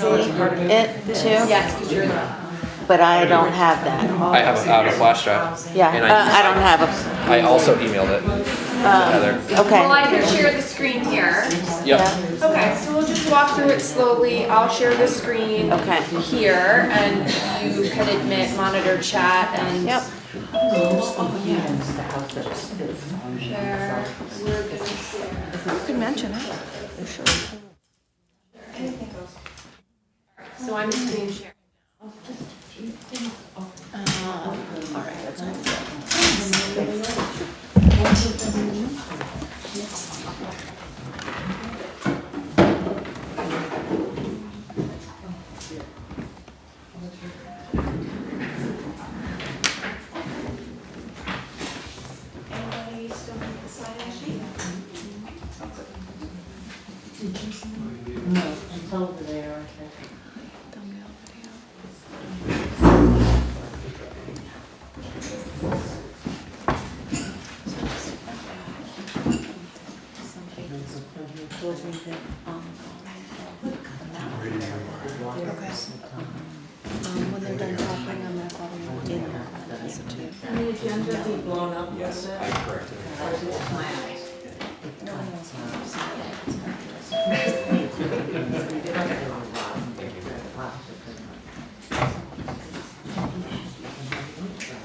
it too? Yes, because you're the. But I don't have that. I have it out of flash drive. Yeah, And I don't have a, I also emailed it to Heather. okay. Well, I can share the screen here. Yep. Okay, so we'll just walk through it slowly. I'll share the screen Okay. here, and you can admit, monitor, chat, and Yep. share. We're gonna share. You can mention it. Anything goes. So I'm screen sharing. All right, that's fine. Anybody still need the sign-in sheet? No, it's over there, I think. When they're done talking, I'm gonna call them in. Can the agenda be blown up a little bit? I corrected it.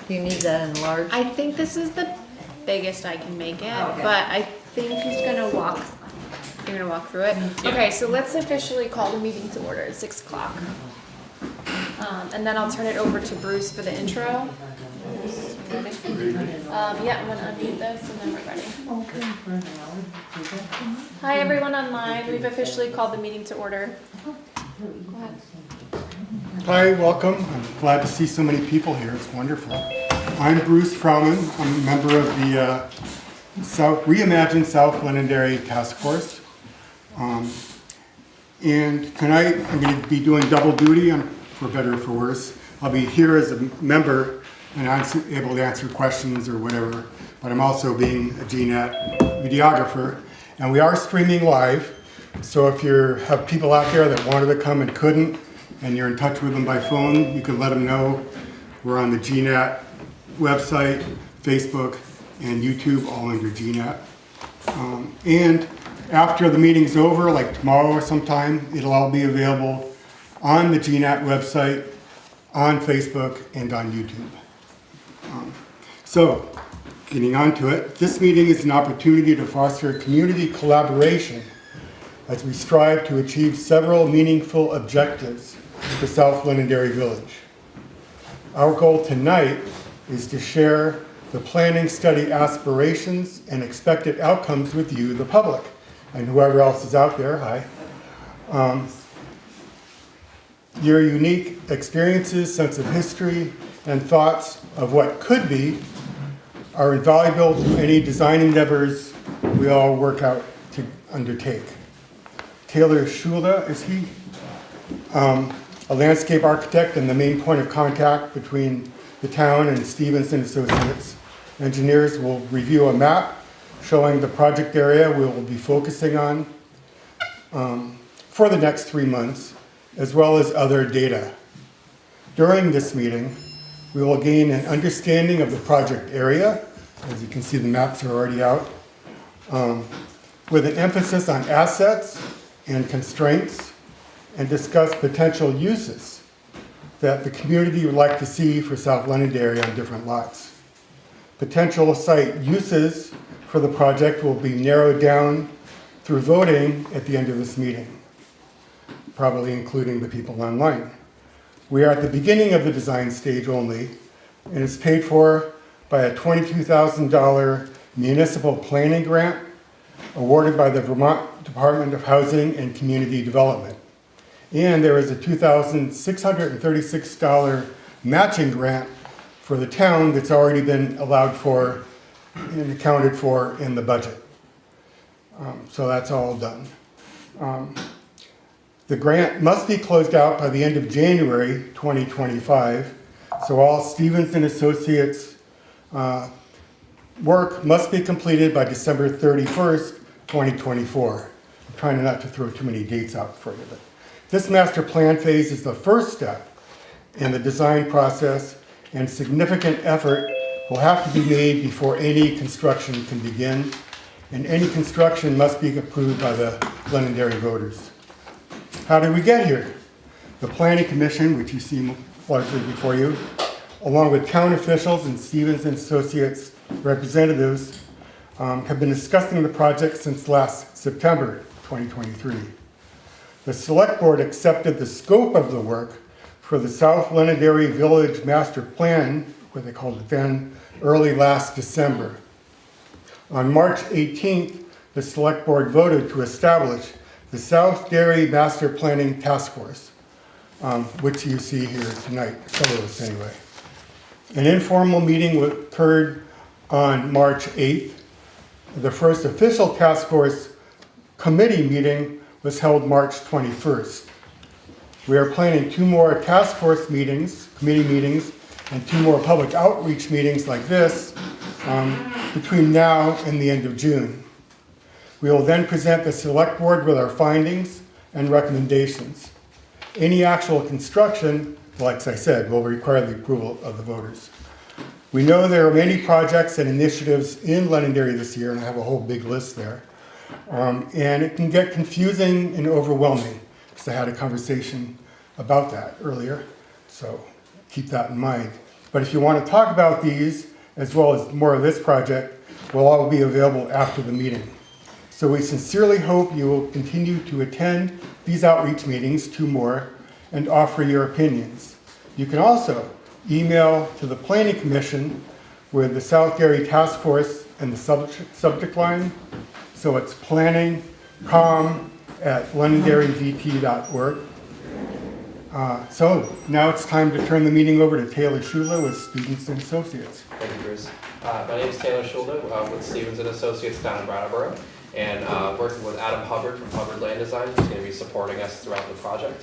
Do you need that enlarged? I think this is the biggest I can make it, but I think he's gonna walk. You're gonna walk through it. Okay, so let's officially call the meeting to order at 6 o'clock, and then I'll turn it over to Bruce for the intro. Yeah, I'm gonna unmute this and then we're ready. Hi, everyone online. We've officially called the meeting to order. Go ahead. Hi, welcome. I'm glad to see so many people here. It's wonderful. I'm Bruce Frauman. I'm a member of the Reimagine South Londonderry Task Force. And tonight I'm going to be doing double duty, for better or for worse. I'll be here as a member and able to answer questions or whatever, but I'm also being a GNet videographer. And we are streaming live, so if you have people out there that wanted to come and couldn't, and you're in touch with them by phone, you can let them know. We're on the GNet website, Facebook, and YouTube, all under GNet. And after the meeting's over, like tomorrow or sometime, it'll all be available on the GNet website, on Facebook, and on YouTube. So, getting on to it, this meeting is an opportunity to foster community collaboration as we strive to achieve several meaningful objectives for South Londonderry Village. Our goal tonight is to share the planning study aspirations and expected outcomes with you, the public, and whoever else is out there, hi. Your unique experiences, sense of history, and thoughts of what could be are invaluable to any design endeavors we all work out to undertake. Taylor Shula, is he? A landscape architect and the main point of contact between the town and Stevens and Associates. Engineers will review a map showing the project area we will be focusing on for the next 3 months, as well as other data. During this meeting, we will gain an understanding of the project area. As you can see, the maps are already out, with an emphasis on assets and constraints, and discuss potential uses that the community would like to see for South Londonderry on different lots. Potential site uses for the project will be narrowed down through voting at the end of this meeting, probably including the people online. We are at the beginning of the design stage only, and it's paid for by a $22,000 municipal planning grant awarded by the Vermont Department of Housing and Community Development. And there is a $2,636 matching grant for the town that's already been allowed for and accounted for in the budget. So that's all done. The grant must be closed out by the end of January 2025, so all Stevens and Associates work must be completed by December 31st, 2024. I'm trying not to throw too many dates out for you, but This master plan phase is the first step in the design process, and significant effort will have to be made before any construction can begin, and any construction must be approved by the Londonderry voters. How did we get here? The Planning Commission, which you see largely before you, along with town officials and Stevens and Associates representatives, have been discussing the project since last September 2023. The Select Board accepted the scope of the work for the South Londonderry Village Master Plan, what they called it then, early last December. On March 18th, the Select Board voted to establish the South Derry Master Planning Task Force, which you see here tonight, some of us anyway. An informal meeting occurred on March 8th. The first official task force committee meeting was held March 21st. We are planning 2 more task force meetings, committee meetings, and 2 more public outreach meetings like this between now and the end of June. We will then present the Select Board with our findings and recommendations. Any actual construction, like I said, will require the approval of the voters. We know there are many projects and initiatives in Londonderry this year, and I have a whole big list there. And it can get confusing and overwhelming, because I had a conversation about that earlier, so keep that in mind. But if you want to talk about these, as well as more of this project, will all be available after the meeting. So we sincerely hope you will continue to attend these outreach meetings, 2 more, and offer your opinions. You can also email to the Planning Commission with the South Derry Task Force and the subject line. So it's planningcom@londonderryvt.org. So now it's time to turn the meeting over to Taylor Shula with Stevens and Associates. Thank you, Bruce. My name is Taylor Schulde with Stevens and Associates down in Brattleboro, and working with Adam Hubbard from Hubbard Land Design, who's going to be supporting us throughout the project.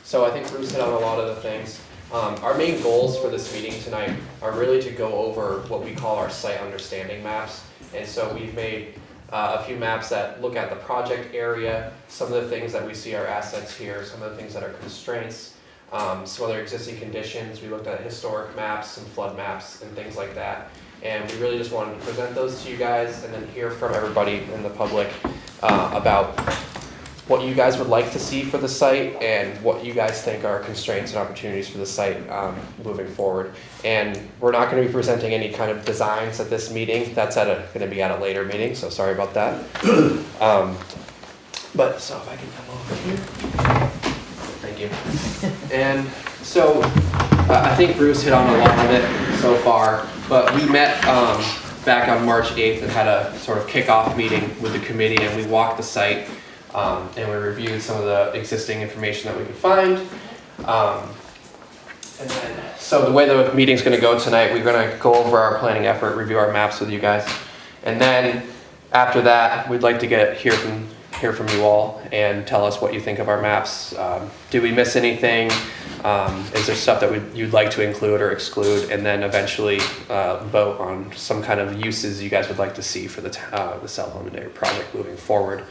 So I think Bruce hit on a lot of the things. Our main goals for this meeting tonight are really to go over what we call our site understanding maps. And so we've made a few maps that look at the project area, some of the things that we see are assets here, some of the things that are constraints, some other existing conditions. We looked at historic maps, some flood maps, and things like that. And we really just wanted to present those to you guys and then hear from everybody in the public about what you guys would like to see for the site and what you guys think are constraints and opportunities for the site moving forward. And we're not going to be presenting any kind of designs at this meeting. That's going to be at a later meeting, so sorry about that. But so if I can come over here. Thank you. And so I think Bruce hit on a lot of it so far, but we met back on March 8th and had a sort of kickoff meeting with the committee, and we walked the site. And we reviewed some of the existing information that we could find. And then, so the way the meeting's going to go tonight, we're going to go over our planning effort, review our maps with you guys. And then after that, we'd like to hear from you all and tell us what you think of our maps. Did we miss anything? Is there stuff that you'd like to include or exclude? And then eventually vote on some kind of uses you guys would like to see for the South Londonderry project moving forward.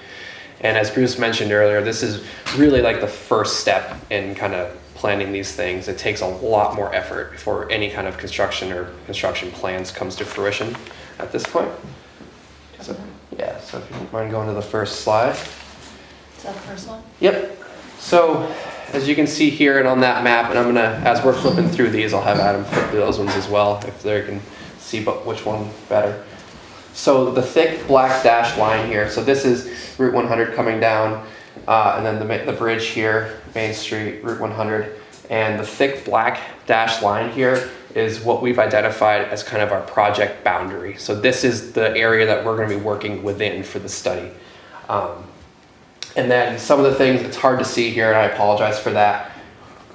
And as Bruce mentioned earlier, this is really like the first step in kind of planning these things. It takes a lot more effort before any kind of construction or construction plans comes to fruition at this point. So, yeah, so if you don't mind going to the first slide. Is that the first one? Yep. So as you can see here and on that map, and I'm gonna, as we're flipping through these, I'll have Adam flip through those ones as well if they can see which one better. So the thick black dashed line here, so this is Route 100 coming down, and then the bridge here, Main Street, Route 100, and the thick black dashed line here is what we've identified as kind of our project boundary. So this is the area that we're going to be working within for the study. And then some of the things, it's hard to see here, and I apologize for that.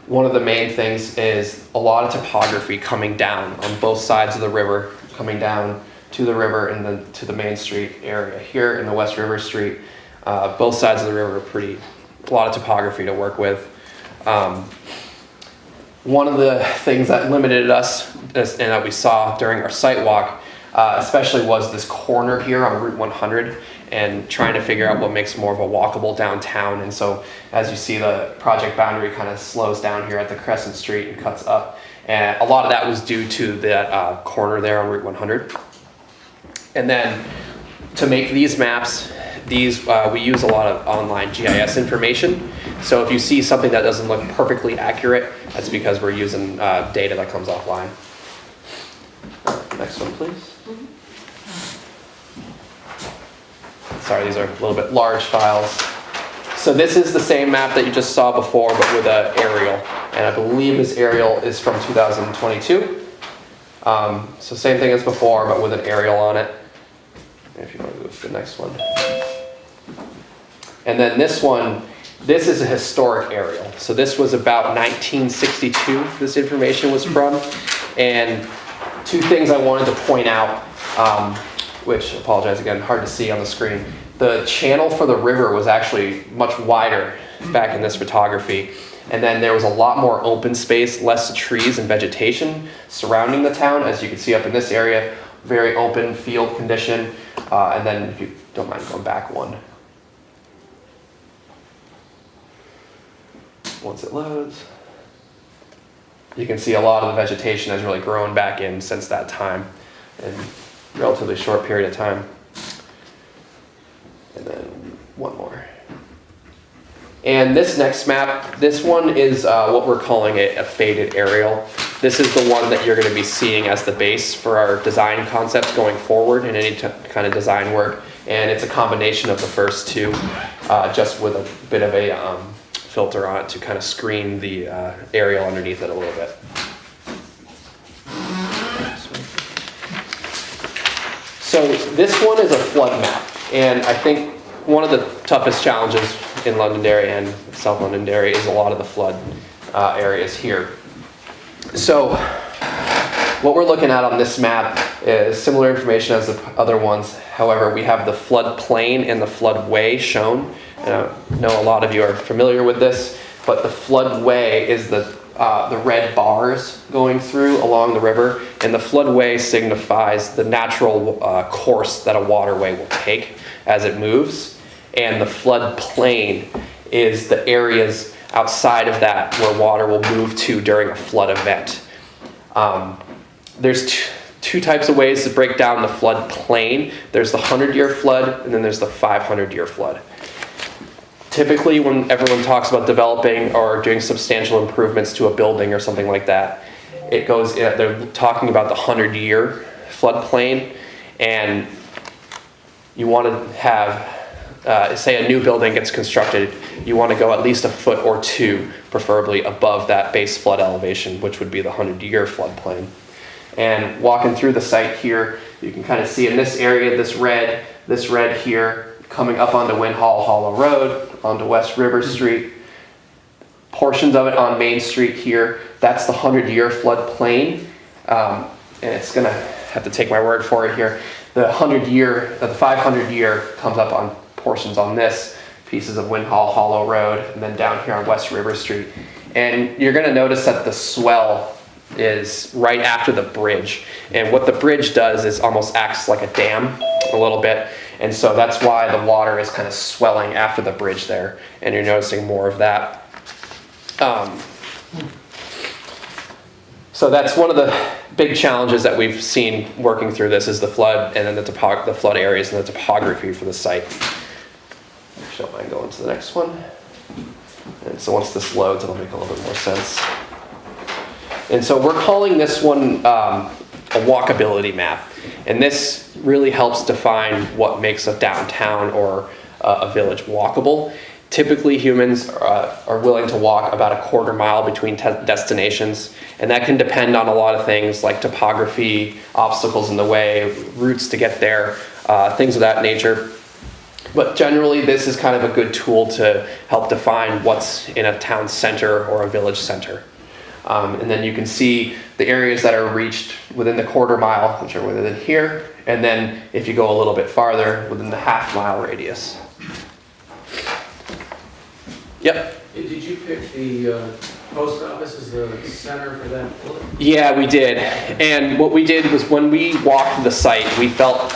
One of the main things is a lot of topography coming down on both sides of the river, coming down to the river and then to the Main Street area. Here in the West River Street, both sides of the river are a lot of topography to work with. One of the things that limited us and that we saw during our site walk, especially was this corner here on Route 100. and trying to figure out what makes more of a walkable downtown. And so as you see, the project boundary kind of slows down here at the Crescent Street and cuts up. And a lot of that was due to that corner there on Route 100. And then to make these maps, we use a lot of online GIS information. So if you see something that doesn't look perfectly accurate, that's because we're using data that comes offline. Next one, please. Sorry, these are a little bit large files. So this is the same map that you just saw before, but with an aerial. And I believe this aerial is from 2022. So same thing as before, but with an aerial on it. If you want to go to the next one. And then this one, this is a historic aerial. So this was about 1962, this information was from. And two things I wanted to point out, which, apologize again, hard to see on the screen. The channel for the river was actually much wider back in this photography. And then there was a lot more open space, less trees and vegetation surrounding the town. As you can see up in this area, very open field condition. And then if you don't mind going back one. Once it loads, you can see a lot of the vegetation has really grown back in since that time in a relatively short period of time. And then one more. And this next map, this one is what we're calling a faded aerial. This is the one that you're going to be seeing as the base for our design concepts going forward in any kind of design work. And it's a combination of the first two, just with a bit of a filter on it to kind of screen the aerial underneath it a little bit. So this one is a flood map, and I think one of the toughest challenges in Londonderry and South Londonderry is a lot of the flood areas here. So what we're looking at on this map is similar information as the other ones. However, we have the flood plain and the floodway shown. And I know a lot of you are familiar with this, but the floodway is the red bars going through along the river, and the floodway signifies the natural course that a waterway will take as it moves, and the floodplain is the areas outside of that where water will move to during a flood event. There's two types of ways to break down the floodplain. There's the 100-year flood, and then there's the 500-year flood. Typically, when everyone talks about developing or doing substantial improvements to a building or something like that, they're talking about the 100-year floodplain, and you want to have, say a new building gets constructed, you want to go at least a foot or two, preferably above that base flood elevation, which would be the 100-year floodplain. And walking through the site here, you can kind of see in this area, this red here, coming up onto Winhall Hollow Road, onto West River Street, portions of it on Main Street here. That's the 100-year floodplain, and it's gonna have to take my word for it here. The 500-year comes up on portions on this, pieces of Winhall Hollow Road, and then down here on West River Street. And you're gonna notice that the swell is right after the bridge. And what the bridge does is almost acts like a dam a little bit. And so that's why the water is kind of swelling after the bridge there. And you're noticing more of that. So that's one of the big challenges that we've seen working through this is the flood and then the flood areas and the topography for the site. Actually, I don't mind going to the next one. And so once this loads, it'll make a little bit more sense. And so we're calling this one a walkability map. And this really helps define what makes a downtown or a village walkable. Typically, humans are willing to walk about a quarter mile between destinations, and that can depend on a lot of things like topography, obstacles in the way, routes to get there, things of that nature. But generally, this is kind of a good tool to help define what's in a town center or a village center. And then you can see the areas that are reached within the quarter mile, which are within here, and then if you go a little bit farther, within the half-mile radius. Yep. Did you pick the post office as the center for that? Yeah, we did. And what we did was when we walked the site, we felt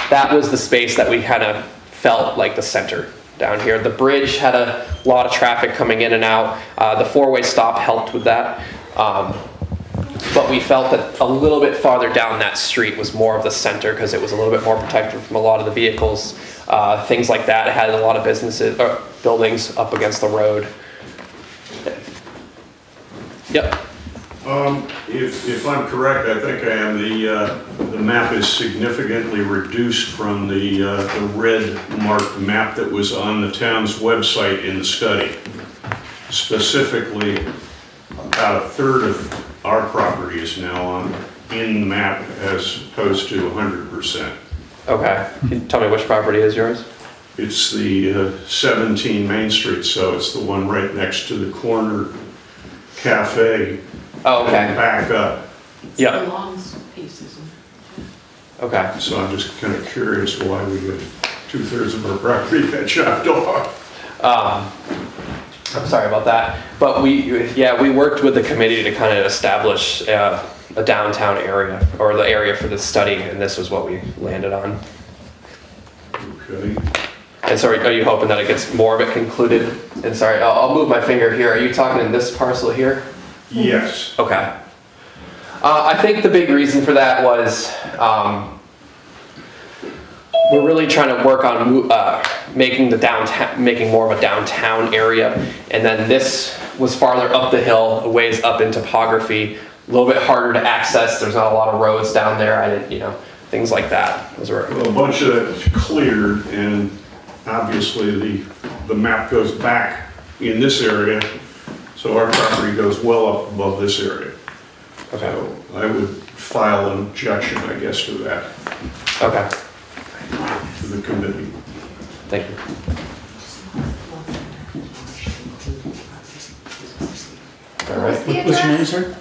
that was the space that we kind of felt like the center down here. The bridge had a lot of traffic coming in and out. The four-way stop helped with that. But we felt that a little bit farther down that street was more of the center because it was a little bit more protected from a lot of the vehicles, things like that. It had a lot of businesses, or buildings up against the road. Yep. If I'm correct, I think I am, the map is significantly reduced from the red marked map that was on the town's website in the study. Specifically, about a third of our property is now in the map as opposed to 100%. Okay. Can you tell me which property is yours? It's the 17 Main Street, so it's the one right next to the corner cafe. Oh, okay. And back up. Yeah. The long piece, isn't it? Okay. So I'm just kind of curious why we get 2/3 of our property got chopped off. I'm sorry about that. But we worked with the committee to kind of establish a downtown area, or the area for the study, and this was what we landed on. Okay. And so are you hoping that it gets more of it concluded? And sorry, I'll move my finger here. Are you talking in this parcel here? Yes. Okay. I think the big reason for that was we're really trying to work on making more of a downtown area, and then this was farther up the hill, a ways up in topography, a little bit harder to access. There's not a lot of roads down there. I didn't, things like that. Those were Well, a bunch of that's cleared, and obviously the map goes back in this area, so our property goes well up above this area. okay. So I would file an objection, I guess, to that, Okay. to the committee. Thank you. All right. What's your name, sir?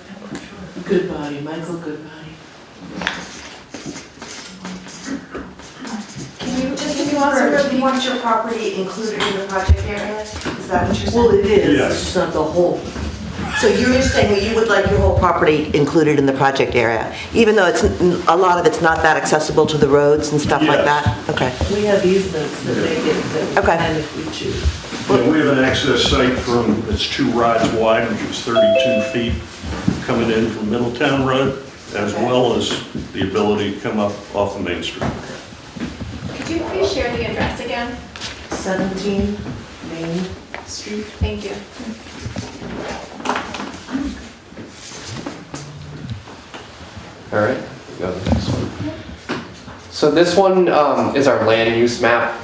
Goodbody, Michael Goodbody. Can you also repeat? You want your property included in the project area? Is that what you're saying? Well, it is, Yes. it's just not the whole. So you're saying that you would like your whole property included in the project area, even though a lot of it's not that accessible to the roads and stuff like Yes. that? Okay. We have easements that make it, that we Okay. can if we choose. Yeah, we have an access site it's 2 rods wide, which is 32 feet, coming in from Middletown Road, as well as the ability to come up off of Main Street. Could you please share the address again? 17 Main Street. Thank you. All right, go to the next one. So this one is our land use map,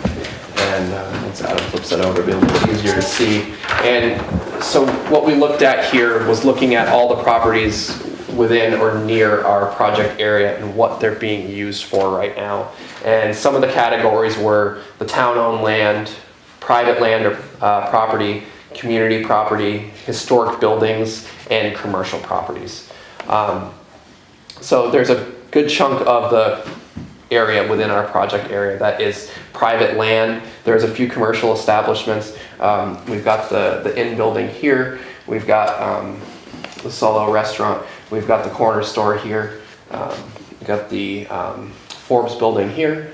and once Adam flips it over, it'll be a little easier to see. And so what we looked at here was looking at all the properties within or near our project area and what they're being used for right now. And some of the categories were the town-owned land, private land or property, community property, historic buildings, and commercial properties. So there's a good chunk of the area within our project area that is private land. There's a few commercial establishments. We've got the inn building here. We've got the Solo restaurant. We've got the corner store here. We've got the Forbes building here.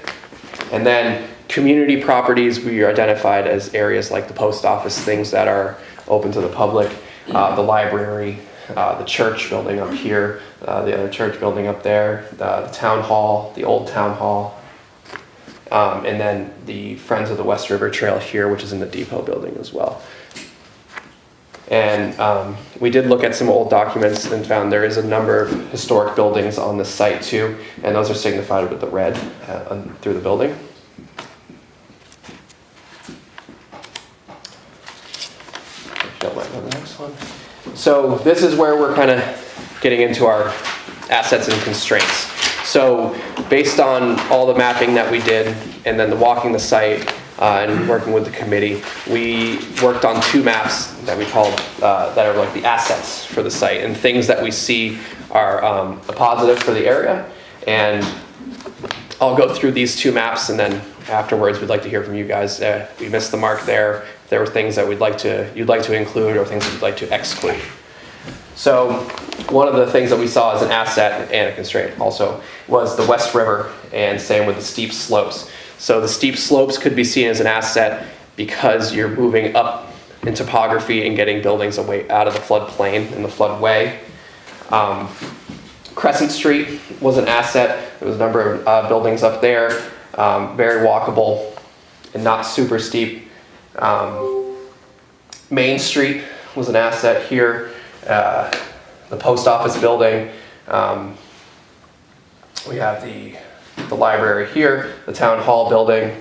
And then community properties we identified as areas like the post office, things that are open to the public, the library, the church building up here, the other church building up there, the town hall, the old town hall, and then the Friends of the West River Trail here, which is in the depot building as well. And we did look at some old documents and found there is a number of historic buildings on the site too, and those are signified with the red through the building. If you don't mind, go to the next one. So this is where we're kind of getting into our assets and constraints. So based on all the mapping that we did and then walking the site and working with the committee, we worked on 2 maps that we called, that are like the assets for the site and things that we see are a positive for the area. And I'll go through these 2 maps and then afterwards we'd like to hear from you guys. If we missed the mark there, if there were things that you'd like to include or things that you'd like to exclude. So one of the things that we saw as an asset and a constraint also was the West River, and same with the steep slopes. So the steep slopes could be seen as an asset because you're moving up in topography and getting buildings away out of the floodplain and the floodway. Crescent Street was an asset. There was a number of buildings up there, very walkable and not super steep. Main Street was an asset here. The post office building. We have the library here, the town hall building.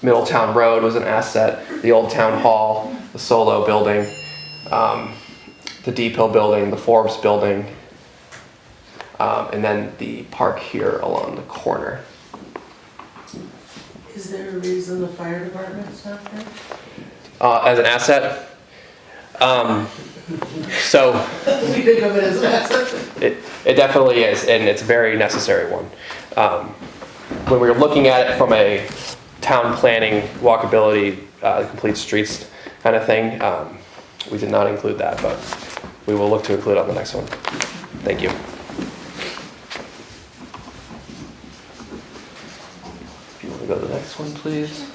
Middletown Road was an asset. The old town hall, the Solo building, the Depot building, the Forbes building, and then the park here along the corner. Is there a reason the fire department's not there? As an asset, so We think of it as an asset. it definitely is, and it's a very necessary one. When we were looking at it from a town planning, walkability, complete streets kind of thing, we did not include that, but we will look to include it on the next one. Thank you. If you want to go to the next one, please.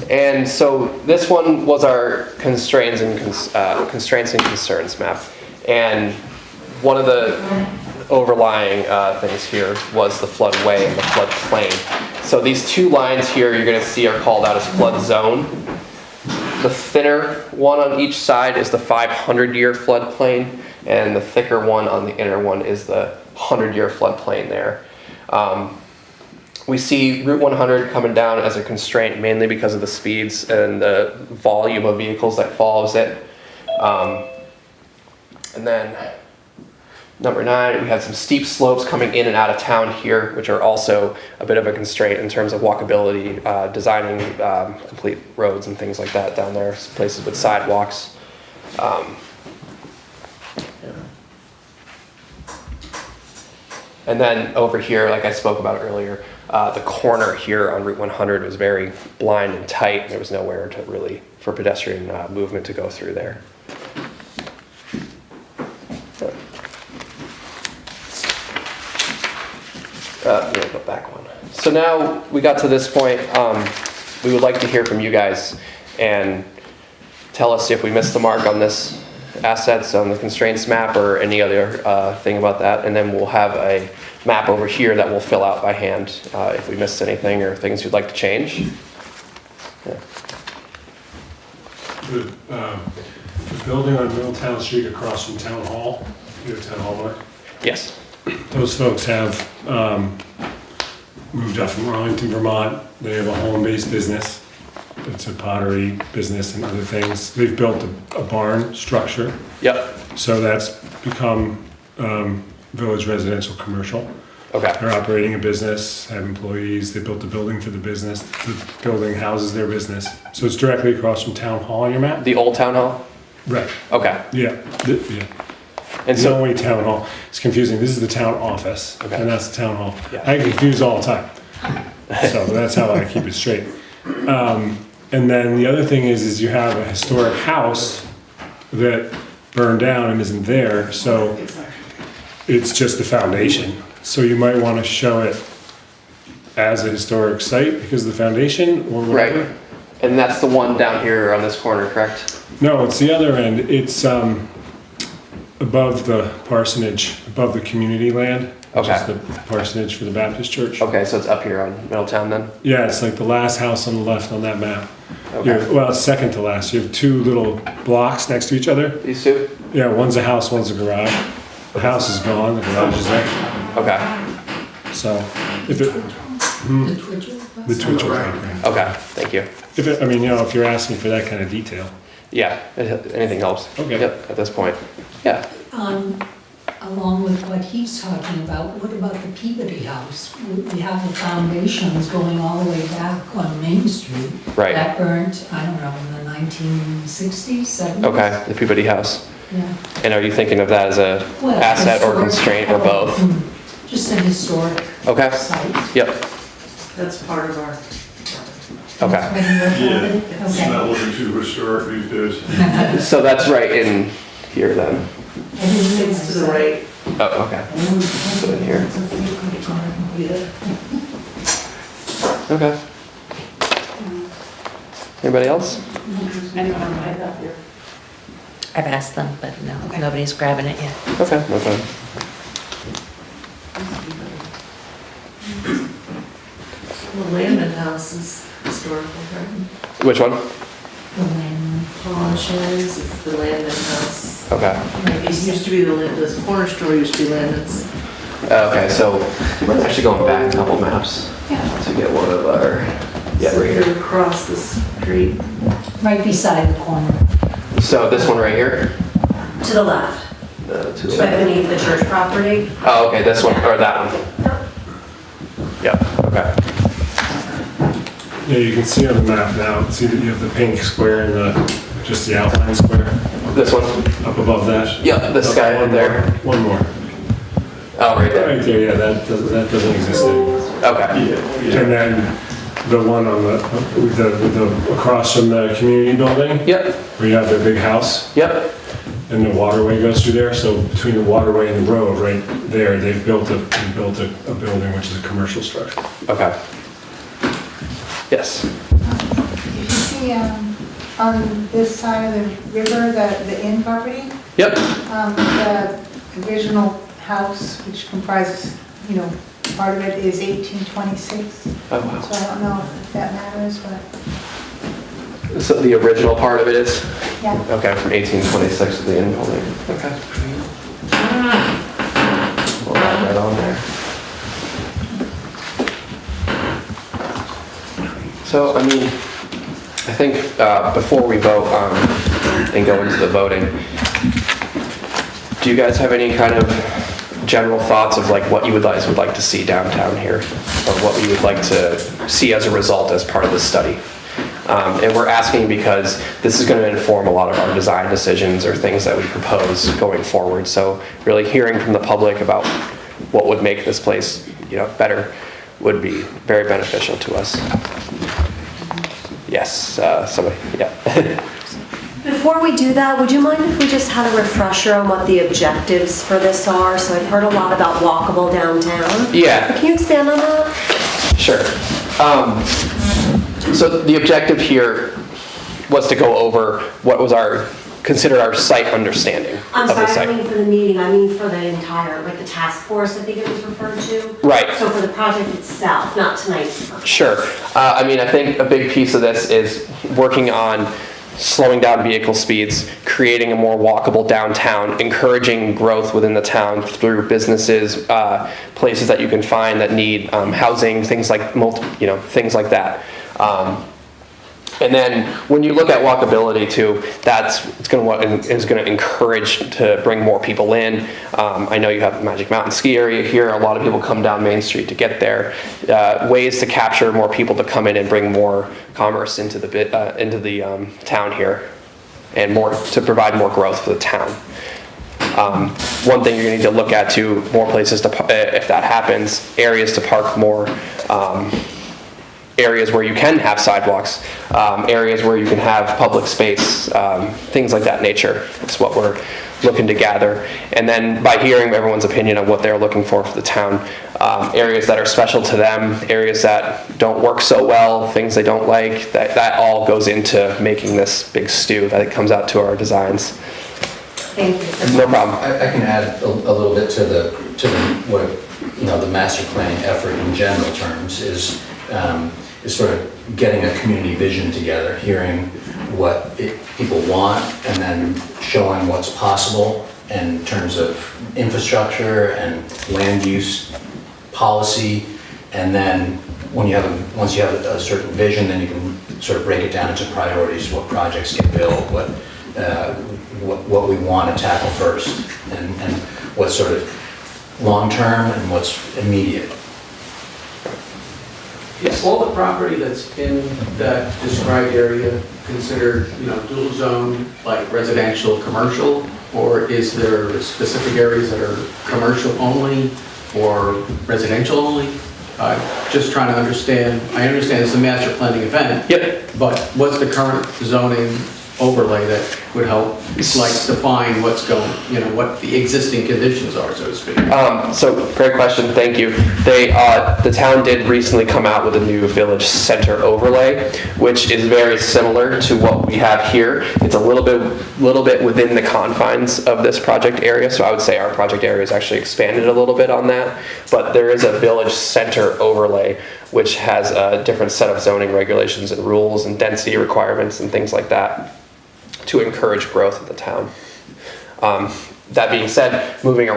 And so this one was our constraints and concerns map. And one of the overlying things here was the floodway and the floodplain. So these two lines here you're going to see are called out as flood zone. The thinner one on each side is the 500-year floodplain, and the thicker one on the inner one is the 100-year floodplain there. We see Route 100 coming down as a constraint mainly because of the speeds and the volume of vehicles that follows it. And then number 9, we have some steep slopes coming in and out of town here, which are also a bit of a constraint in terms of walkability, designing complete roads and things like that down there, places with sidewalks. And then over here, like I spoke about earlier, the corner here on Route 100 was very blind and tight. There was nowhere to really, for pedestrian movement to go through there. Go back one. So now we got to this point. We would like to hear from you guys and tell us if we missed the mark on this assets on the constraints map or any other thing about that, and then we'll have a map over here that we'll fill out by hand if we missed anything or things you'd like to change. Yeah. The building on Middletown Street across from Town Hall, you know Town Hall, Mark? Yes. Those folks have moved up from Arlington, Vermont. They have a home-based business. It's a pottery business and other things. They've built a barn structure. Yep. So that's become village residential commercial. Okay. They're operating a business, have employees. They built a building for the business. The building houses their business. So it's directly across from Town Hall on your map? The old town hall? Right. Okay. Yeah. Yeah. And The so, only town hall. It's confusing. This is the town office, Okay. and that's the town hall. Yeah. I get confused all the time. So that's how I keep it straight. And then the other thing is you have a historic house that burned down and isn't there, so it's just the foundation. So you might want to show it as a historic site because of the foundation or whatever. right. And that's the one down here on this corner, correct? No, it's the other end. It's above the parsonage, above the community land, which Okay. is the parsonage for the Baptist church. Okay, so it's up here on Middletown then? Yeah, it's like the last house on the left on that map. Okay. Well, it's second to last. You have two little blocks next to each other. These two? Yeah, one's a house, one's a garage. The house is gone, the garage is there. Okay. So, if it, The Twitcher? the Twitcher property. Okay, thank you. If it, I mean, you know, if you're asking for that kind of detail. Yeah, anything helps. Okay. Yep, at this point. Yeah. Along with what he's talking about, what about the Peabody House? We have the foundations going all the way back on Main Street. Right. That burnt, I don't know, in the 1960s, 70s? Okay, the Peabody House. Yeah. And are you thinking of that as a Well, asset or historic- constraint or both? Just a historic Okay. site. Yep, That's part of our. okay. When you were Yeah. building? It's Okay. not looking too historic these days. So that's right in here then? It's to the right. Oh, okay. So in here. Okay. Anybody else? I've asked them, but no, nobody's grabbing it yet. Okay, okay. The Landon House is historical, right? Which one? Polishes, it's the Landon House. Okay. It used to be the corner store used to be Landon's. Okay, so we're actually going back a couple maps to get one of our, yeah, right here. Across the street. Right beside the corner. So this one right here? To the left, To the right left. beneath the church property. Oh, okay, this one, or that one? Yep, okay. Yeah, you can see on the map now, see that you have the pink square and just the outline square This one? up above that. Yeah, this Oh, guy right one there. more, One more. Oh, right there. Right there, yeah, that doesn't exist anymore. Okay. And then the one on with the across from the community building, Yep, where you have the big house yep. and the waterway goes through there. So between the waterway and the road, right there, they've built a building which is a commercial structure. Okay. Yes. You see, on this side of the river, the inn property, Yep. the original house, which comprises, part of it is 1826. Oh, wow. So I don't know if that matters, but, So the original part of it is? yeah. Okay, from 1826 to the inn building. Okay. We'll add that on there. So, I mean, I think before we vote and go into the voting, do you guys have any kind of general thoughts of like what you would like to see downtown here, or what you would like to see as a result as part of this study? And we're asking because this is going to inform a lot of our design decisions or things that we propose going forward. So really hearing from the public about what would make this place, better would be very beneficial to us. Yes, somebody, yeah. Before we do that, would you mind if we just had a refresher on what the objectives for this are? So I've heard a lot about walkable downtown. Yeah. Can you expand on that? Sure. So the objective here was to go over what was considered our site understanding I'm of the sorry, I site. don't mean for the meeting, I mean for the entire, like the task force, I think it was referred to. Right. So for the project itself, not tonight's. Sure. I think a big piece of this is working on slowing down vehicle speeds, creating a more walkable downtown, encouraging growth within the town through businesses, places that you can find that need housing, things like things like that. And then when you look at walkability too, it's going to encourage to bring more people in. I know you have the Magic Mountain ski area here. A lot of people come down Main Street to get there. Ways to capture more people to come in and bring more commerce into the town here, and to provide more growth for the town. One thing you're going to need to look at too, more places to, if that happens, areas to park more. Areas where you can have sidewalks, areas where you can have public space, things like that nature. That's what we're looking to gather. And then by hearing everyone's opinion on what they're looking for the town, areas that are special to them, areas that don't work so well, things they don't like, that all goes into making this big stew that it comes out to our designs. Thank you. No problem. I can add a little bit to what the master planning effort in general terms is sort of getting a community vision together, hearing what people want, and then showing what's possible in terms of infrastructure and land use policy. And then once you have a certain vision, then you can sort of break it down into priorities, what projects get built, what we want to tackle first, and what's sort of long-term and what's immediate. Is all the property that's in that described area considered, dual zone, like residential, commercial? Or is there specific areas that are commercial only or residential only? Just trying to understand. I understand it's a master planning event. Yep. But what's the current zoning overlay that would help, like, define what's going, what the existing conditions are, so to speak? So great question, thank you. The town did recently come out with a new village center overlay, which is very similar to what we have here. It's a little bit within the confines of this project area, so I would say our project area is actually expanded a little bit on that. But there is a village center overlay, which has a different set of zoning regulations and rules and density requirements and things like that to encourage growth of the town. That being said, moving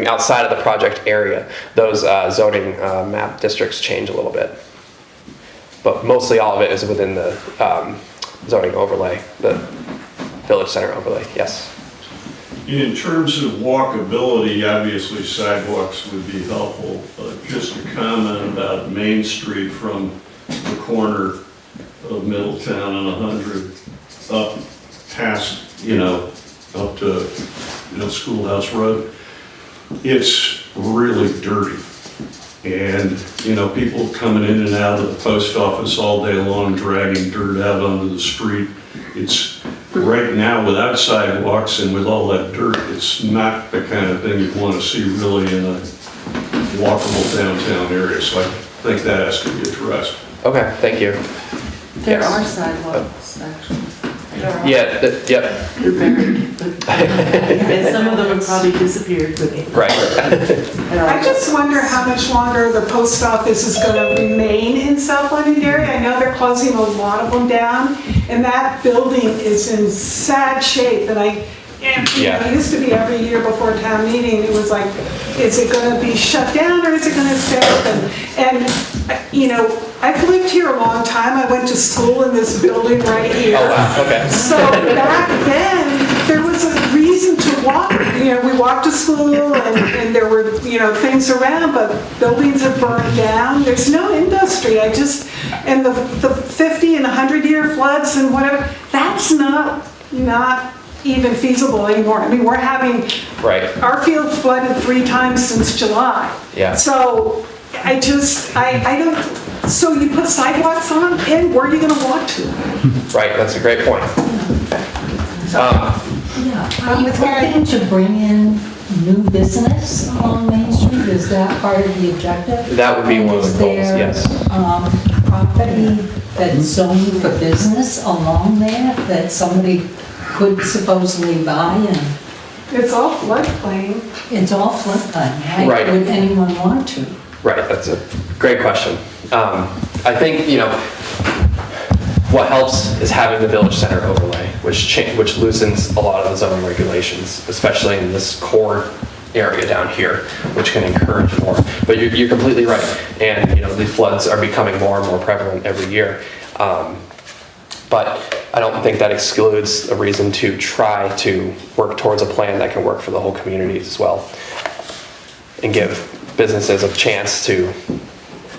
outside of the project area, those zoning map districts change a little bit. But mostly all of it is within the zoning overlay, the village center overlay, yes. In terms of walkability, obviously sidewalks would be helpful. Just a comment about Main Street from the corner of Middletown and 100 up past, up to, Schoolhouse Road. It's really dirty. And, people coming in and out of the post office all day long, dragging dirt out onto the street. It's right now, without sidewalks and with all that dirt, it's not the kind of thing you'd want to see really in a walkable downtown area. So I think that has to be addressed. Okay, thank you. There Yes. are sidewalks, actually. Yeah, yep. They're buried. And some of them have probably disappeared. Right. I just wonder how much longer the post office is going to remain in South Londonderry. I know they're closing a lot of them down, and that building is in sad shape. And it used to be every year before town meeting, it was like, is it going to be shut down or is it going to stay open? And, I've lived here a long time. I went to school in this building right here. Oh, wow, okay. So back then, there was a reason to walk. We walked to school and there were, things around, but buildings have burned down. There's no industry. And the 50 and 100-year floods and whatever, that's not even feasible anymore. I mean, we're having, our field flooded 3 times since July. Yeah. So I don't, so you put sidewalks on, and where are you gonna walk to? Right, that's a great point. Are you hoping to bring in new business along Main Street? Is that part of the objective? That would be one of the goals, yes. Is there property that's zoned for business along there that somebody could supposedly buy and? It's all floodplain. It's all floodplain, Right. Would anyone want to? Right, that's a great question. I think, what helps is having the village center overlay, which loosens a lot of the zoning regulations, especially in this core area down here, which can encourage more. But you're completely right, and the floods are becoming more and more prevalent every year. But I don't think that excludes a reason to try to work towards a plan that can work for the whole community as well, and give businesses a chance to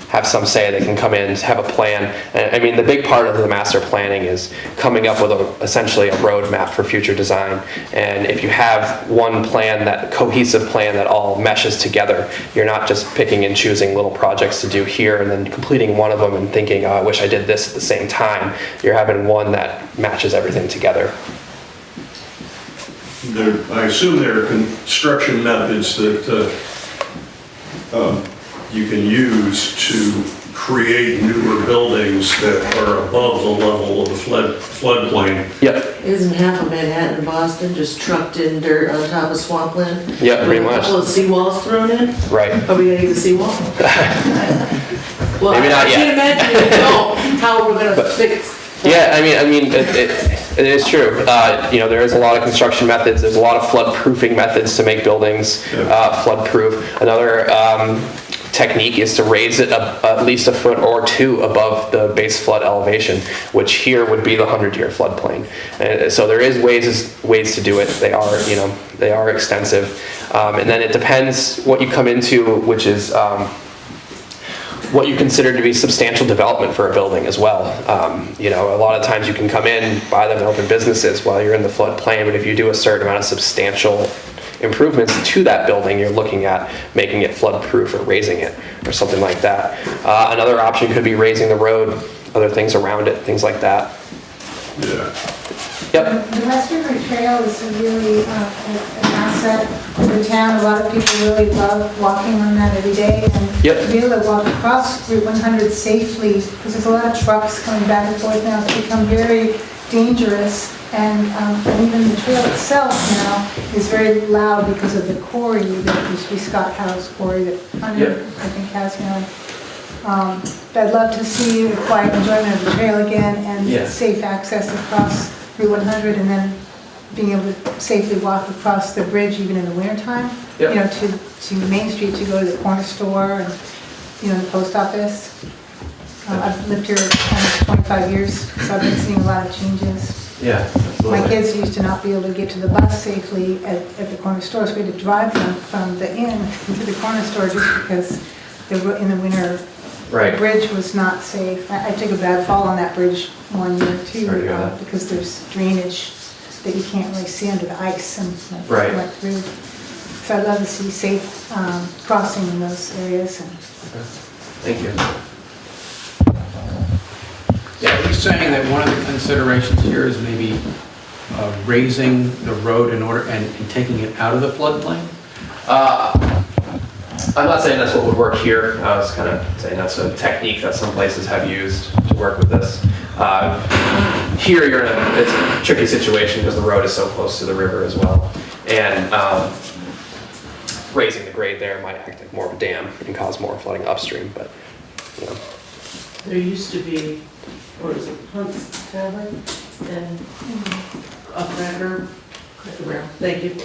have some say. They can come in, have a plan. And I mean, the big part of the master planning is coming up with essentially a roadmap for future design. And if you have one plan, that cohesive plan that all meshes together, you're not just picking and choosing little projects to do here and then completing one of them and thinking, oh, I wish I did this at the same time. You're having one that matches everything together. I assume there are construction methods that you can use to create newer buildings that are above the level of the floodplain. Yep. Isn't half of Manhattan and Boston just trucked in dirt on top of swampland? Yeah, pretty much. A couple of seawalls thrown in? Right. Are we gonna get a seawall? Well, Maybe not I yet. can't imagine if we don't, how we're gonna fix. Yeah, I mean, it is true. There is a lot of construction methods. There's a lot of flood-proofing methods to make buildings flood-proof. Another technique is to raise it at least a foot or two above the base flood elevation, which here would be the 100-year floodplain. And so there is ways to do it. They are extensive, and then it depends what you come into, which is what you consider to be substantial development for a building as well. A lot of times you can come in, buy them and open businesses while you're in the floodplain, but if you do a certain amount of substantial improvements to that building, you're looking at making it flood-proof or raising it or something like that. Another option could be raising the road, other things around it, things like that. Yeah. Yep. The West River Trail is really an asset to the town. A lot of people really love walking on that every day. And Yep. to be able to walk across Route 100 safely, because there's a lot of trucks coming back and forth now, it's become very dangerous. And even the trail itself now is very loud because of the quarry that used to be Scott Howe's quarry that Hunter, I think, has now. But I'd love to see the quiet enjoyment of the trail again and safe access across Route 100, and then being able to safely walk across the bridge even in the wintertime, you know, to Main Street to go to the corner store and, you know, the post office. I've lived here almost 25 years, so I've been seeing a lot of changes. Yeah, absolutely. My kids used to not be able to get to the bus safely at the corner store, so we had to drive them from the inn to the corner store just because in the winter, the bridge was not safe. I took a bad fall on that bridge one year too, because there's drainage that you can't really see under the ice and went through. So I'd love to see safe crossing in those areas. Thank you. Yeah, are you saying that one of the considerations here is maybe raising the road in order and taking it out of the floodplain? I'm not saying that's what would work here. I was kind of saying that's a technique that some places have used to work with this. Here you're in it's a tricky situation because the road is so close to the river as well. And raising the grade there might act like more of a dam and cause more flooding upstream, but you know. There used to be, or is it Hunt's Tavern and Upracker? Thank you.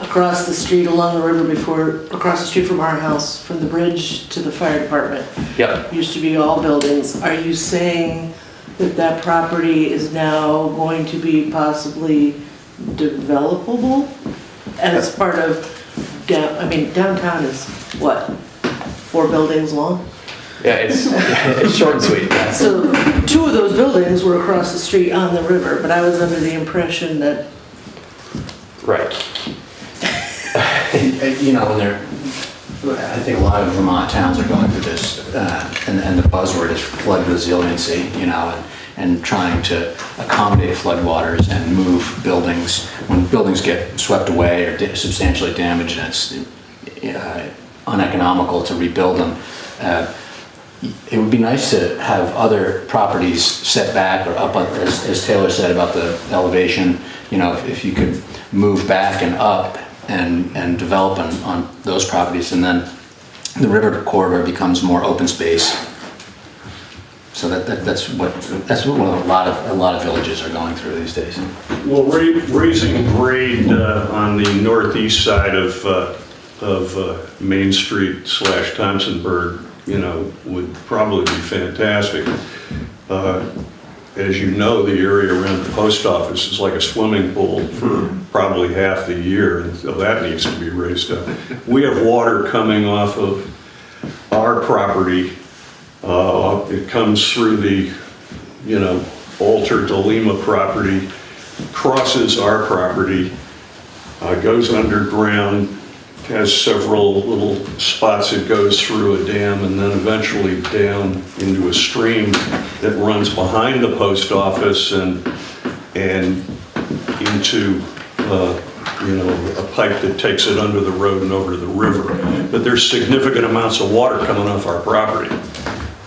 Across the street along the river across the street from our house, from the bridge to the fire department. Yep. Used to be all buildings. Are you saying that that property is now going to be possibly developable as part of, downtown is what, 4 buildings long? Yeah, it's short and sweet. Yeah. So 2 of those buildings were across the street on the river, but I was under the impression that. Right. You know, I think a lot of Vermont towns are going through this, and the buzzword is flood resiliency, you know, and trying to accommodate floodwaters and move buildings. When buildings get swept away or substantially damaged and it's uneconomical to rebuild them, it would be nice to have other properties set back or up, as Taylor said about the elevation, you know, if you could move back and up and develop on those properties, and then the river corridor becomes more open space. So that's what a lot of villages are going through these days. Well, raising grade on the northeast side of Main Street / Thompsonburg, you know, would probably be fantastic. As you know, the area around the post office is like a swimming pool for probably half the year, and so that needs to be raised up. We have water coming off of our property. It comes through the, you know, Alter to Lima property, crosses our property, goes underground, has several little spots it goes through a dam, and then eventually down into a stream that runs behind the post office and into you know, a pipe that takes it under the road and over to the river. But there's significant amounts of water coming off our property.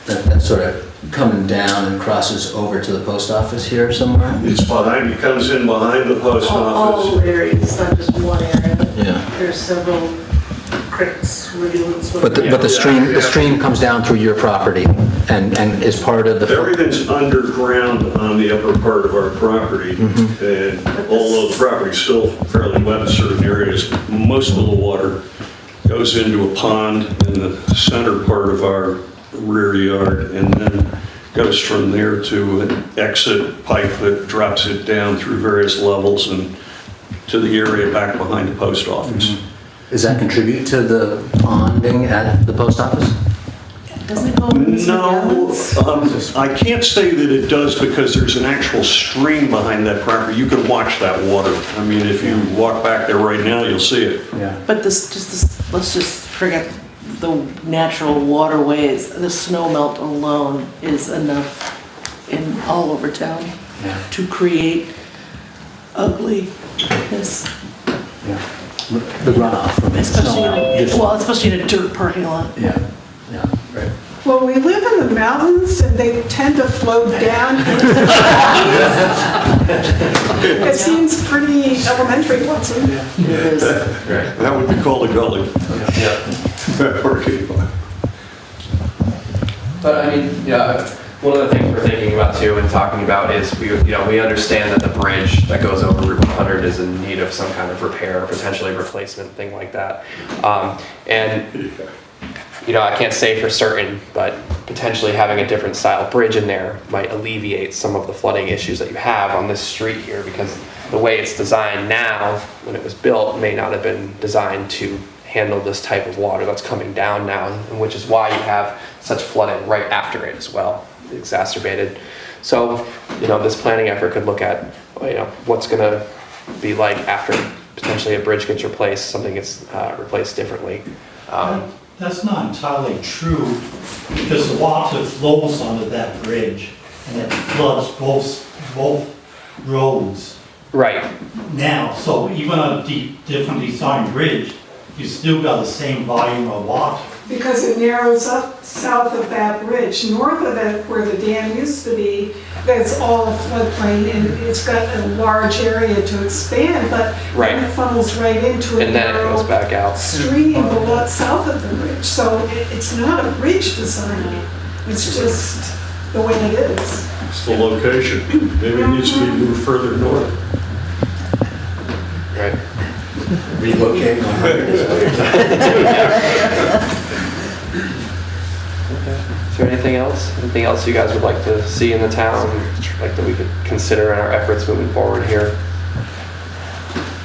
That's sort of coming down and crosses over to the post office here somewhere? It's behind, it comes in behind the post office. All areas, it's not just one area. Yeah. There's several creeks where you would swim. But the stream comes down through your property and is part of the. Everything's underground on the upper part of our property, and although the property's still fairly wet in certain areas, most of the water goes into a pond in the center part of our rear yard, and then goes from there to an exit pipe that drops it down through various levels and to the area back behind the post office. Does that contribute to the ponding at the post office? Doesn't it go over the No, I can't say that it does because there's an actual stream behind that property. You can watch that water. I mean, if you walk back there right now, you'll see it. Yeah. But let's just forget the natural waterways. The snow melt alone is enough in all over town. Yeah. to create ugliness, The runoff from it. especially in a dirt parking lot. Yeah, yeah, right. Well, we live in the mountains and they tend to flow down into the valleys. It seems pretty elementary, Watson. That would be called a gully. But I mean, yeah, one of the things we're thinking about too and talking about is we understand that the bridge that goes over Route 100 is in need of some kind of repair, potentially replacement, thing like that. And I can't say for certain, but potentially having a different style bridge in there might alleviate some of the flooding issues that you have on this street here, because the way it's designed now, when it was built, may not have been designed to handle this type of water that's coming down now, and which is why you have such flooding right after it as well, exacerbated. So, this planning effort could look at, what's gonna be like after potentially a bridge gets replaced, something gets replaced differently. That's not entirely true, because the water flows under that bridge, and it floods both roads. Right. Now, so even a different design bridge, you still got the same volume of water. Because it narrows up south of that bridge. North of it, where the dam used to be, that's all floodplain, and it's got a large area to expand, but then it funnels right into a and then it goes back out. stream below south of the bridge. So it's not a bridge design, it's just the way it is. It's the location. Maybe it needs to be moved further north. Right. Relocate. Is there anything else? Anything else you guys would like to see in the town, like that we could consider in our efforts moving forward here?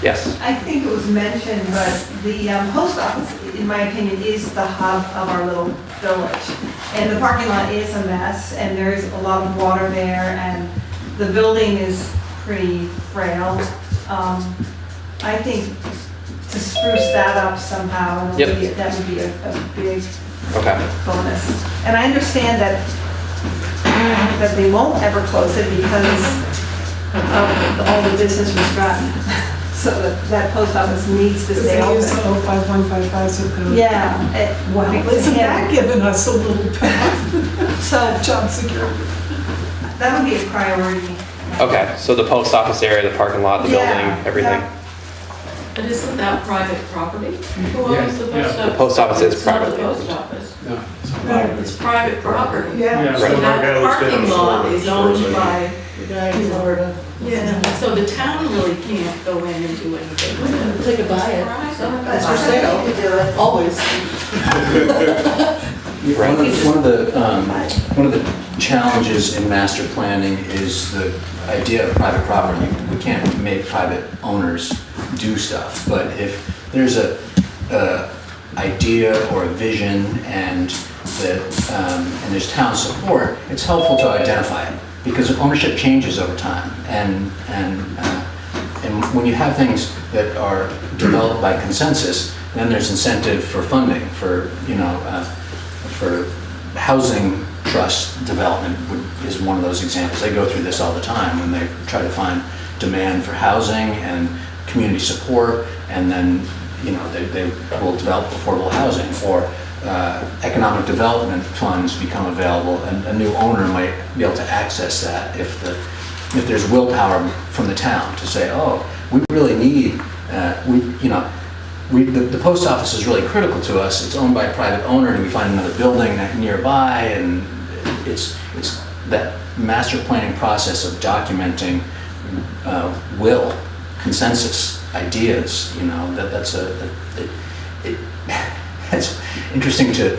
Yes. I think it was mentioned, but the post office, in my opinion, is the hub of our little village. And the parking lot is a mess, and there's a lot of water there, and the building is pretty frail. I think to spruce that up somehow, that would be a big bonus. And I understand that they won't ever close it because of all the business restaurant. So that post office needs to stay open. Because they use the 05155 zip code. Yeah. Well, isn't that giving us a little path? So job security. That would be a priority. Okay, so the post office area, the parking lot, the building, everything. But isn't that private property? Who owns the post office? The post office is private. It's not the post office. No, It's private property. Yeah. So that parking lot is owned by The guy in Florida. Yeah, so the town really can't go in and do anything with it. They could buy it. That's for sale. Always. One of the challenges in master planning is the idea of private property. We can't make private owners do stuff, but if there's a idea or a vision and there's town support, it's helpful to identify it because ownership changes over time, and when you have things that are developed by consensus, then there's incentive for funding for for housing trust development is one of those examples. They go through this all the time when they try to find demand for housing and community support, and then they will develop affordable housing, or economic development funds become available, and a new owner might be able to access that if there's willpower from the town to say, oh, we really need the post office is really critical to us. It's owned by a private owner, and we find another building nearby, and it's that master planning process of documenting consensus, ideas. It's interesting to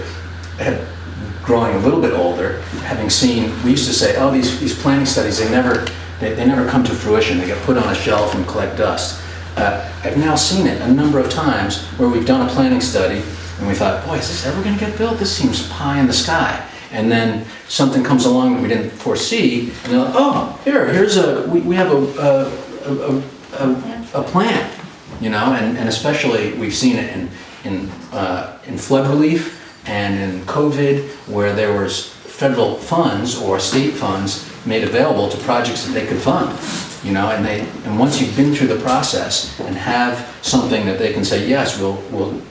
growing a little bit older, having seen. We used to say, oh, these planning studies, they never come to fruition. They get put on a shelf and collect dust. I've now seen it a number of times where we've done a planning study and we thought, boy, is this ever going to get built? This seems pie in the sky. And then something comes along that we didn't foresee, and they're like, oh, we have a plan, and especially we've seen it in flood relief and in COVID, where there was federal funds or state funds made available to projects that they could fund. You know, and once you've been through the process and have something that they can say, yes, we'll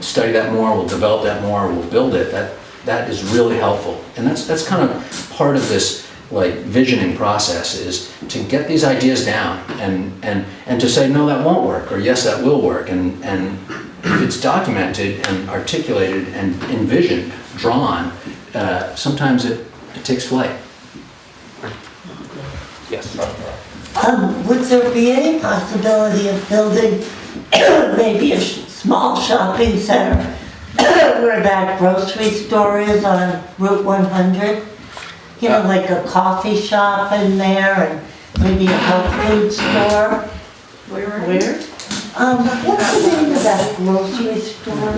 study that more, we'll develop that more, we'll build it, that is really helpful. And that's kind of part of this like visioning process, is to get these ideas down and to say, no, that won't work, or yes, that will work. And if it's documented and articulated and envisioned, drawn, sometimes it takes flight. Yes. Would there be any possibility of building maybe a small shopping center where that grocery store is on Route 100? You know, like a coffee shop in there and maybe a health food store? Where? What's the name of that grocery store?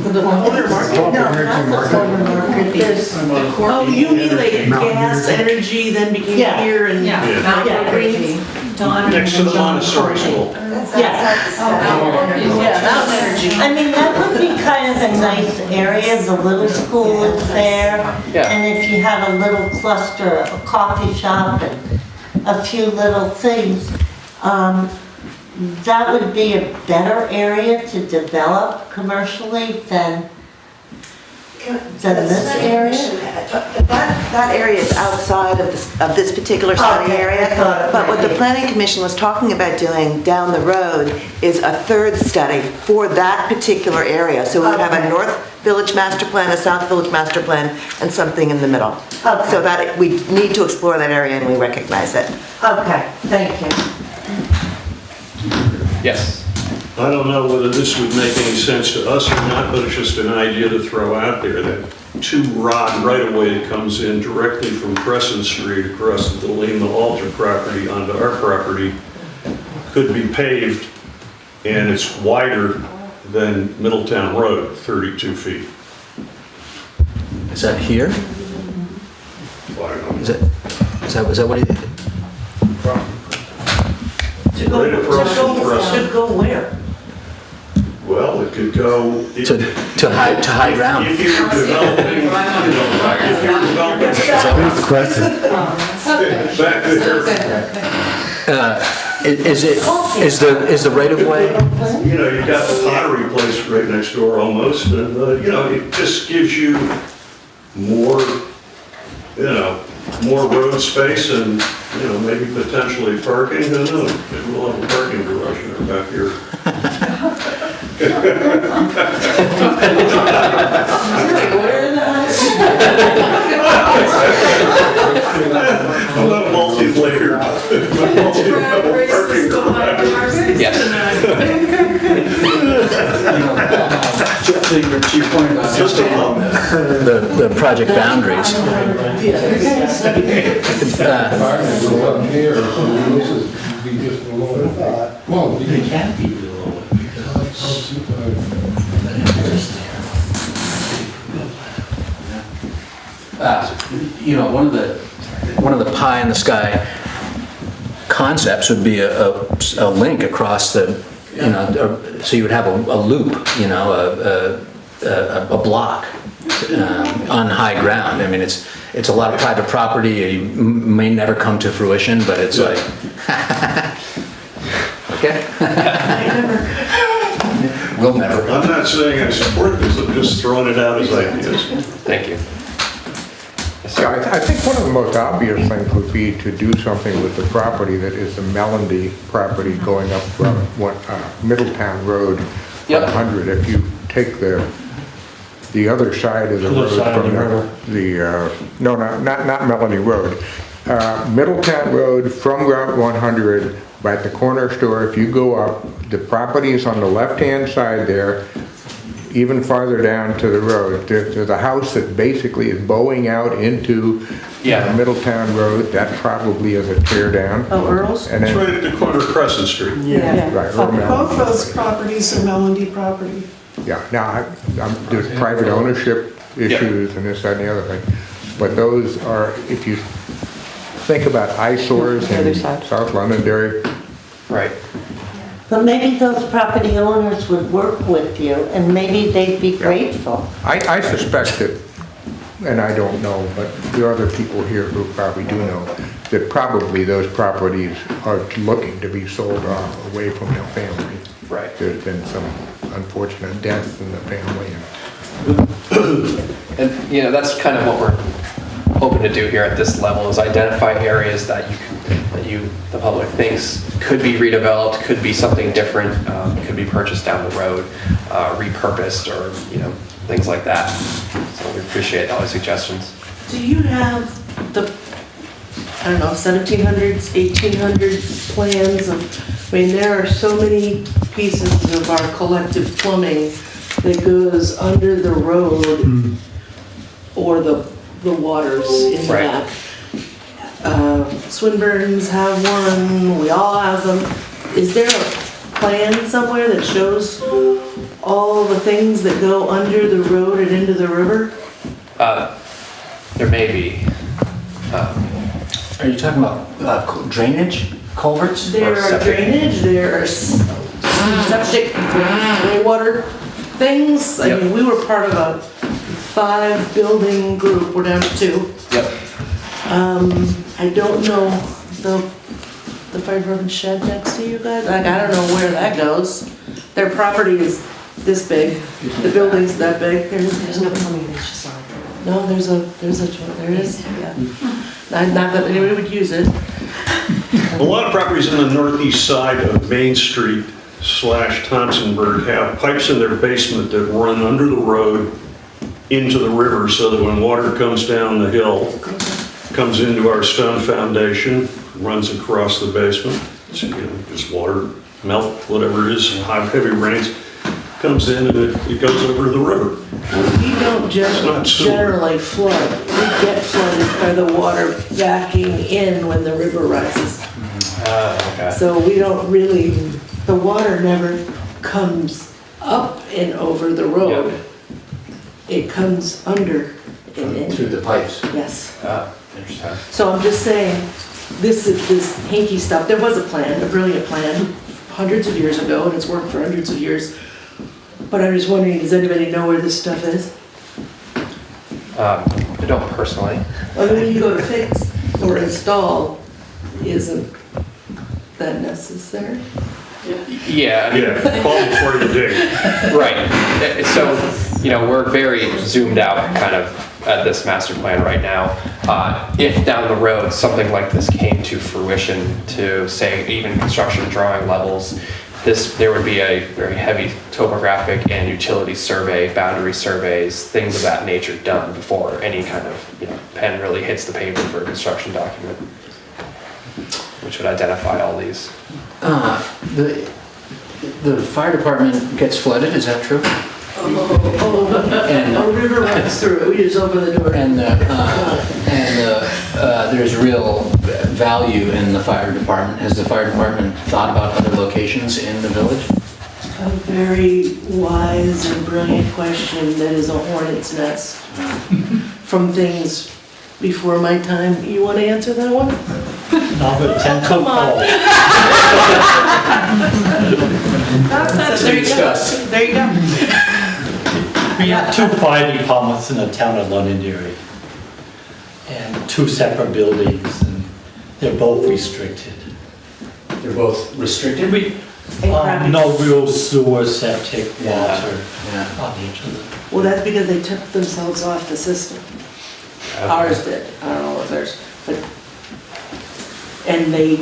The corner market? No, not the corner market. There's Oh, you mean like gas, energy, then became Yeah. here and. Yeah, Greens. Next to the Montessori school. Yes. Yeah, Mountain Energy. I mean, that would be kind of a nice area, the little school is there. Yeah. And if you had a little cluster, a coffee shop and a few little things, that would be a better area to develop commercially than this area? That area is outside of this particular study Okay, area, I thought it but what the might be. planning commission was talking about doing down the road is a third study for that particular area. So we would have a Okay. North Village Master Plan, a South Village Master Plan, and something in the middle. Okay. So that, we need to explore that area and we recognize it. Okay, thank you. Yes. I don't know whether this would make any sense to us or not, but it's just an idea to throw out there, that 2-rod right-of-way that comes in directly from Crescent Street across the Lima Alter property onto our property could be paved, and it's wider than Middletown Road, 32 feet. Is that here? Is that what it is? Right across from Crescent. Should go where? Well, it could go. To high ground. If you're developing, you know, if you're developing. Question. Back there. Is the right of way? You know, you've got the pottery place right next door almost, and, you know, it just gives you more, you know, more road space and, you know, maybe potentially parking, who knows? Maybe we'll have a parking garage in our back here. A little multi-layered, multi-level parking garage. To your point about just the project boundaries. Well, it can't be below it because You know, one of the pie in the sky concepts would be a link across the, you know, so you would have a loop, you know, a block on high ground. I mean, it's a lot of private property. You may never come to fruition, but it's like, okay. We'll never. I'm not saying I support this, I'm just throwing it out as ideas. Thank you. Yeah, I think one of the most obvious things would be to do something with the property that is the Melody property going up from Middletown Road, 100. If you take the other side of the road from no, not Melody Road, Middletown Road from Route 100 by the corner store. If you go up, the property is on the left-hand side there. Even farther down to the road, there's a house that basically is bowing out into Middletown Road. That probably is a tear down. Oh, Earl's? It's right at the corner of Crescent Street. Yeah. Right. Both those properties are Melody property. Yeah, now, there's private ownership issues and this, that, and the other thing. But those are, if you think about eyesores in South Londonderry. Right. But maybe those property owners would work with you and maybe they'd be grateful. I suspect that and I don't know, but there are other people here who probably do know, that probably those properties are looking to be sold off away from their family. Right. There's been some unfortunate deaths in the family. And, you know, that's kind of what we're hoping to do here at this level, is identify areas that the public thinks could be redeveloped, could be something different, could be purchased down the road, repurposed, or, you know, things like that. So we appreciate all the suggestions. Do you have the, I don't know, 1700s, 1800s plans of, I mean, there are so many pieces of our collective plumbing that goes under the road or the waters in the back. Swinburne's have one, we all have them. Is there a plan somewhere that shows all the things that go under the road and into the river? There may be. Are you talking about drainage culverts? There are drainage, there are septic water things. I mean, we were part of a 5-building group, we're down to 2. Yep. I don't know the fire department shed next to you guys, like, I don't know where that goes. Their property is this big, the building's that big. There's no plumbing, there's just like. No, there is, yeah. Not that anybody would use it. A lot of properties on the northeast side of Main Street / Thompsonburg have pipes in their basement that run under the road into the river, so that when water comes down the hill, comes into our stone foundation, runs across the basement, so, you know, just water, melt, whatever it is, hot, heavy rains, comes in and it goes over to the river. We don't generally flood. We get flooded by the water backing in when the river rises. Okay. So we don't really, the water never comes up and over the road. Yep. It comes under and in. Through the pipes? Yes. Interesting. So I'm just saying, this hinky stuff, there was a plan, a brilliant plan, hundreds of years ago, and it's worked for hundreds of years. But I'm just wondering, does anybody know where this stuff is? I don't personally. Well, when you go to fix or install, isn't that necessary? Yeah. Yeah, call before you dig. Right. So, you know, we're very zoomed out kind of at this master plan right now. If down the road something like this came to fruition, to say even construction drawing levels, there would be a very heavy topographic and utility survey, boundary surveys, things of that nature done before any kind of, you know, pen really hits the paper for a construction document, which would identify all these. The fire department gets flooded, is that true? And a river runs through it, we just open the door. And there's real value in the fire department. Has the fire department thought about other locations in the village? A very wise and brilliant question that is a hornet's nest from things before my time. You want to answer that one? Now the 10 Come on. There you go. We have 2 fire departments in the town of Londonderry, and 2 separate buildings, and they're both restricted. They're both restricted? No real sewer, septic, water Yeah. on each of them. Well, that's because they took themselves off the system. Ours did. I don't know if there's, but, and they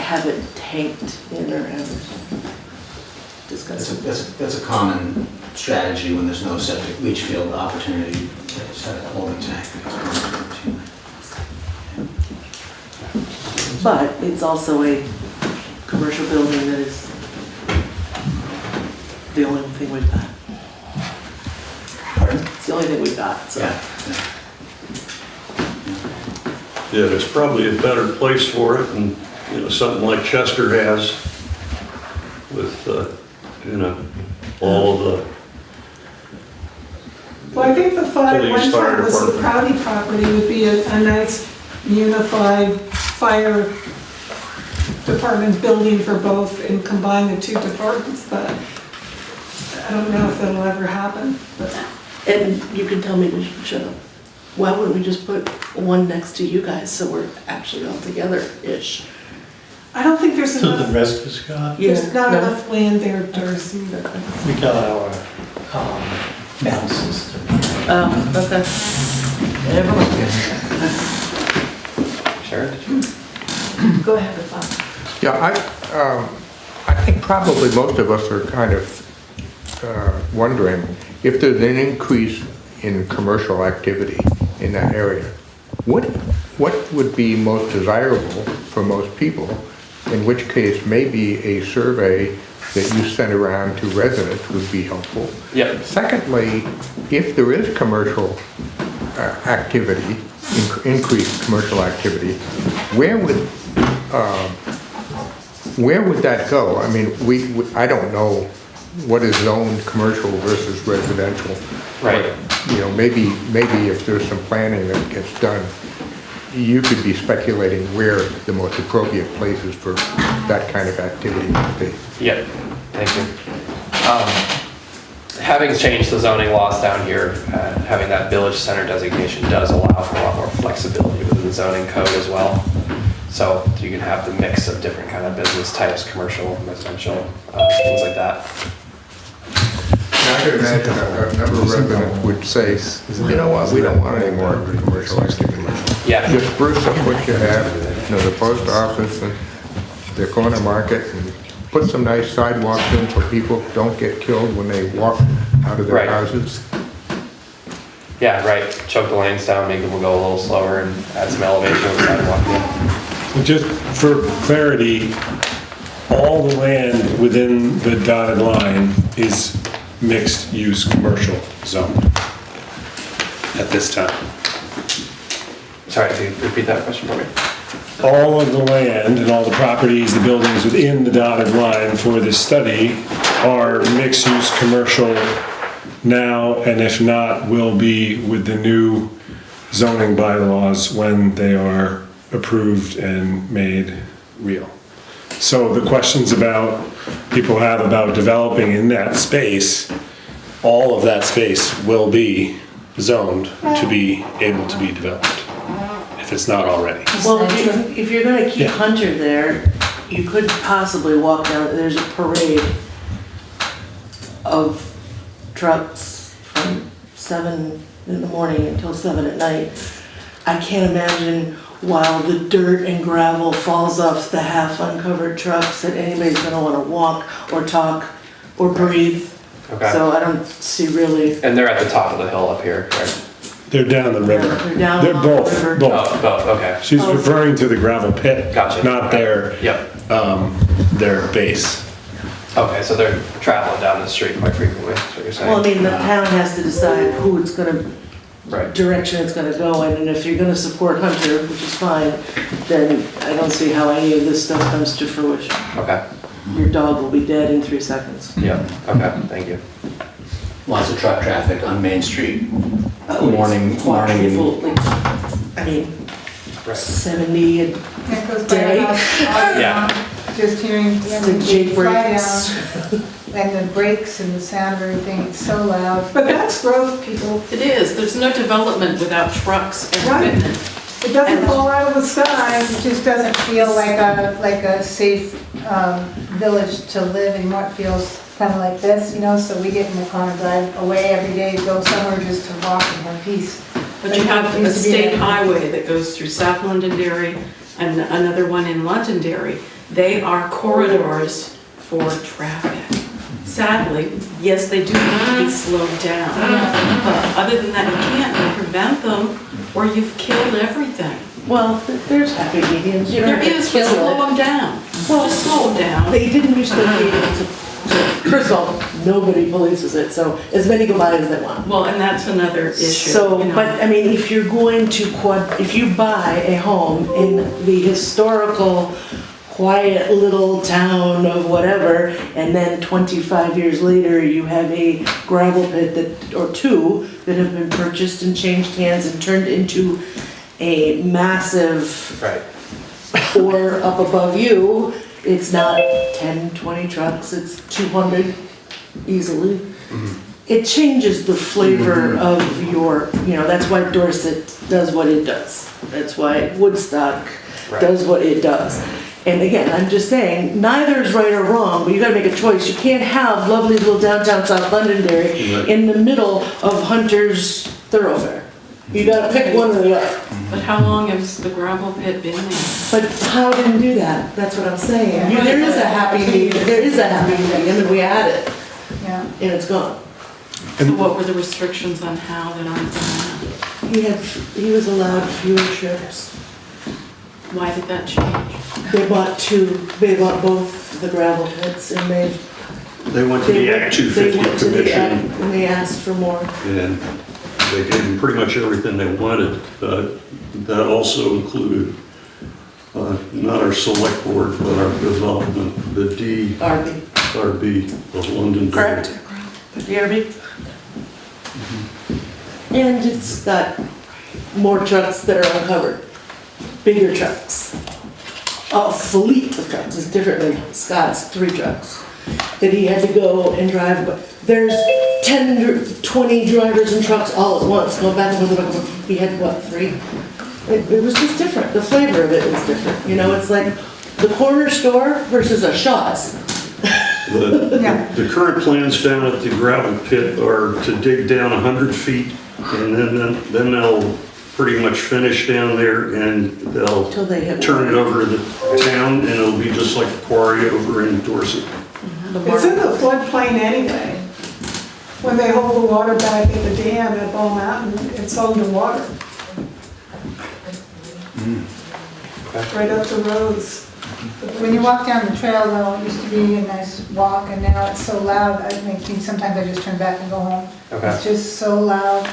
have it tanked in or have disgusting. That's a common strategy when there's no septic leach field opportunity. Just have a holding tank. But it's also a commercial building that is the only thing we've got. Pardon? It's the only thing we've got, so. Yeah, there's probably a better place for it, and, you know, something like Chester has with, you know, all of the. Well, I think the fire, Police, one fire time was the department. Proudy property would be a nice unified fire department building for both and combine the 2 departments, but I don't know if that'll ever happen. But And you can tell me to shut up. Why wouldn't we just put one next to you guys so we're actually all together-ish? I don't think there's To the enough, rest of Scott, there's not no. enough land there, Darcy. we got our mound system. Oh, okay. Everyone. Sharon, did you? Go ahead, Bob. Yeah, I think probably most of us are kind of wondering if there's an increase in commercial activity in that area. What would be most desirable for most people? In which case, maybe a survey that you send around to residents would be helpful. Yep. Secondly, if there is commercial activity, increased commercial activity, where would that go? I mean, I don't know what is zoned commercial versus residential. Right. But, you know, maybe if there's some planning that gets done, you could be speculating where the most appropriate places for that kind of activity might be. Yep, thank you. Having changed the zoning laws down here, having that village center designation does allow for a lot more flexibility within the zoning code as well. So you can have the mix of different kind of business types, commercial, residential, things like that. I could imagine a number of residents would say, you know what, we don't want any more commercial activity. Yeah. Just spruce up what you have, you know, the post office and the corner market, and put some nice sidewalks in so people don't get killed when they walk out of their Right. houses. Yeah, right. Choke the lanes down, make them go a little slower and add some elevation on the sidewalk. Yeah. Just for clarity, all the land within the dotted line is mixed-use commercial zone at this time. Sorry, can you repeat that question for me? All of the land and all the properties, the buildings within the dotted line for this study are mixed-use commercial now, and if not, will be with the new zoning bylaws when they are approved and made real. So the questions people have about developing in that space, all of that space will be zoned to be able to be developed, if it's not already. Well, if you're gonna keep Yeah. Hunter there, you could possibly walk down, there's a parade of trucks from 7 in the morning until 7 at night. I can't imagine while the dirt and gravel falls off the half uncovered trucks that anybody's gonna wanna walk or talk or breathe. Okay. So I don't see really, And they're at the top of the hill up here, right? They're down the river. they're down They're along the both, river. both. Both, okay. She's Oh. referring to the gravel pit. Gotcha. Not their, Yep. their base. Okay, so they're traveling down the street quite frequently, is what you're saying? well, I mean, the town has to decide who it's gonna, Right. direction it's gonna go in, and if you're gonna support Hunter, which is fine, then I don't see how any of this stuff comes to fruition. Okay, Your dog will be dead in 3 seconds. yeah, okay, thank you. Lots of truck traffic on Main Street. Oh, it's Morning and quadruple, like, I mean, Right. 70 a It goes by day. the house all day Yeah. long, just hearing The Jake fly breaks. down, and the brakes and the sound of everything, it's so loud. But that's growth, people. It is, there's no development without trucks and Right. equipment. It doesn't fall out of the sky. It just doesn't feel like a safe village to live anymore. It feels kind of like this, you know, so we get in the car and drive away every day, go somewhere just to walk and have peace. But you have a state highway that goes through South Londonderry and another one in Londonderry. They are corridors for traffic. Sadly, yes, they do need to be slowed down. But other than that, you can't prevent them or you've killed everything. Well, there's happy mediums. You don't There have to is, but kill slow it. them down. Well, Just slow them down. They didn't used to be able to, first of all, nobody polices it, so as many go by as they want. Well, and that's another issue. So, you know. but I mean, if you're going to if you buy a home in the historical, quiet little town of whatever, and then 25 years later, you have a gravel pit or two that have been purchased and changed hands and turned into a massive, Right. or up above you, it's not 10, 20 trucks, it's 200 easily. it changes the flavor of your, that's why Dorset does what it does. That's why Woodstock does what it does. And again, I'm just saying, neither is right or wrong, but you gotta make a choice. You can't have lovely little downtown South Londonderry in the middle of Hunter's Thoroughfare. You gotta pick one or the other. But how long has the gravel pit been there? But Howe didn't do that, that's what I'm saying. There is a happy medium, and we had it, Yeah. and it's gone. So what were the restrictions on how that aren't done? He was allowed fewer trips. Why did that change? They bought both the gravel pits, and They went to the Act 250 Commission, and they asked for more. and they gave them pretty much everything they wanted. That also included, not our select board, but our development, the DRB of Londonderry. Correct. The DRB. And it's got more trucks that are uncovered, bigger trucks. A fleet of trucks is different than Scott's 3 trucks that he had to go and drive. But there's 10, 20 drivers and trucks all at once going back and forth. He had what, 3? It was just different. The flavor of it was different. It's like the corner store versus a Shaw's. The current plans down at the gravel pit are to dig down 100 feet, and then they'll pretty much finish down there, and they'll turn it over to the town, and it'll be just like the quarry over in Dorset. It's in the floodplain anyway. When they hold the water back at the dam at Ball Mountain, it's underwater. Right up the roads. When you walk down the trail though, it used to be a nice walk and now it's so loud, I think sometimes I just turn back and go home. Okay. It's just so loud.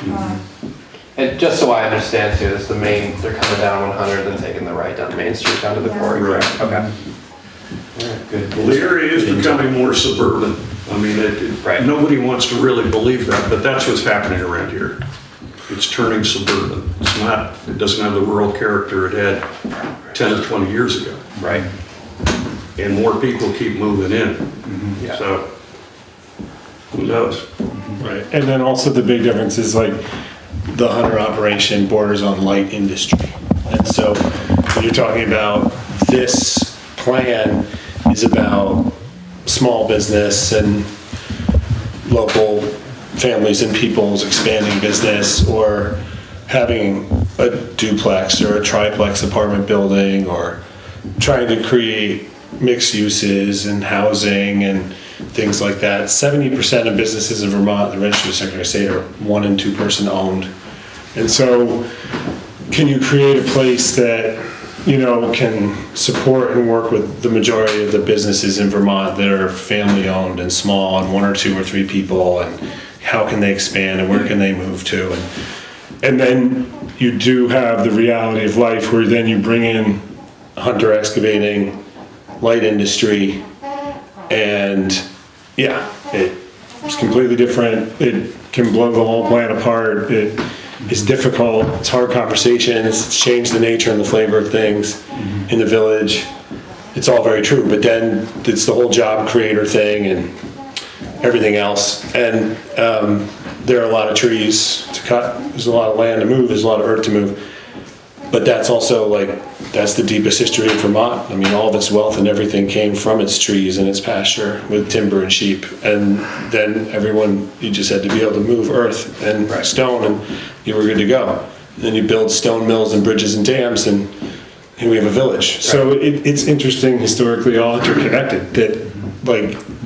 And just so I understand too, this is the main, they're coming down 100 and taking the right down Main Street down to the quarry, correct? Okay. All right, good. Well, the area is becoming more suburban. I mean, nobody wants to really believe that, but that's what's happening around here. It's turning suburban. It doesn't have the rural character it had 10 or 20 years ago. Right. And more people keep moving in. Yeah. So, who knows? Right, and then also the big difference is like the Hunter operation borders on light industry. And so when you're talking about this plan is about small business and local families and people's expanding business, or having a duplex or a triplex apartment building, or trying to create mixed uses and housing and things like that. 70% of businesses in Vermont, the Register of Secretary of State, are 1 and 2 person owned. And so can you create a place that, can support and work with the majority of the businesses in Vermont that are family owned and small and 1 or 2 or 3 people, and how can they expand and where can they move to? And then you do have the reality of life where then you bring in Hunter excavating, light industry, and it's completely different. It can blow the whole plan apart. It is difficult. It's hard conversations. It's changed the nature and the flavor of things in the village. It's all very true, but then it's the whole job creator thing and everything else. And there are a lot of trees to cut. There's a lot of land to move. There's a lot of earth to move. But that's also that's the deepest history of Vermont. I mean, all of its wealth and everything came from its trees and its pasture with timber and sheep. And then you just had to be able to move earth and stone, and you were good to go. And then you build stone mills and bridges and dams, and we have a village. Right. So it's interesting, historically all interconnected, that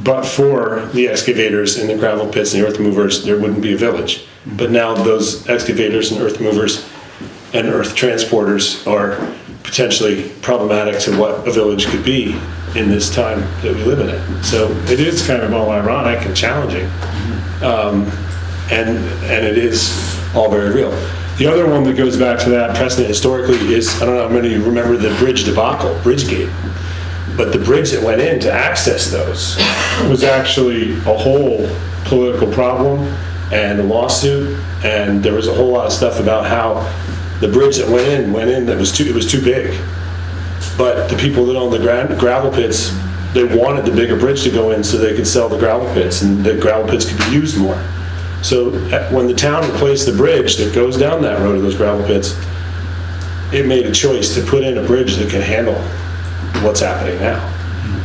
but for the excavators and the gravel pits and the earth movers, there wouldn't be a village. But now those excavators and earth movers and earth transporters are potentially problematic to what a village could be in this time that we live in it. So it is kind of all ironic and challenging, and it is all very real. The other one that goes back to that precedent historically is, I don't know how many of you remember the bridge debacle, Bridgegate, but the bridge that went in to access those was actually a whole political problem and a lawsuit, and there was a whole lot of stuff about how the bridge that went in that it was too big. But the people that owned the gravel pits, they wanted the bigger bridge to go in so they could sell the gravel pits and the gravel pits could be used more. So when the town replaced the bridge that goes down that road to those gravel pits, it made a choice to put in a bridge that can handle what's happening now.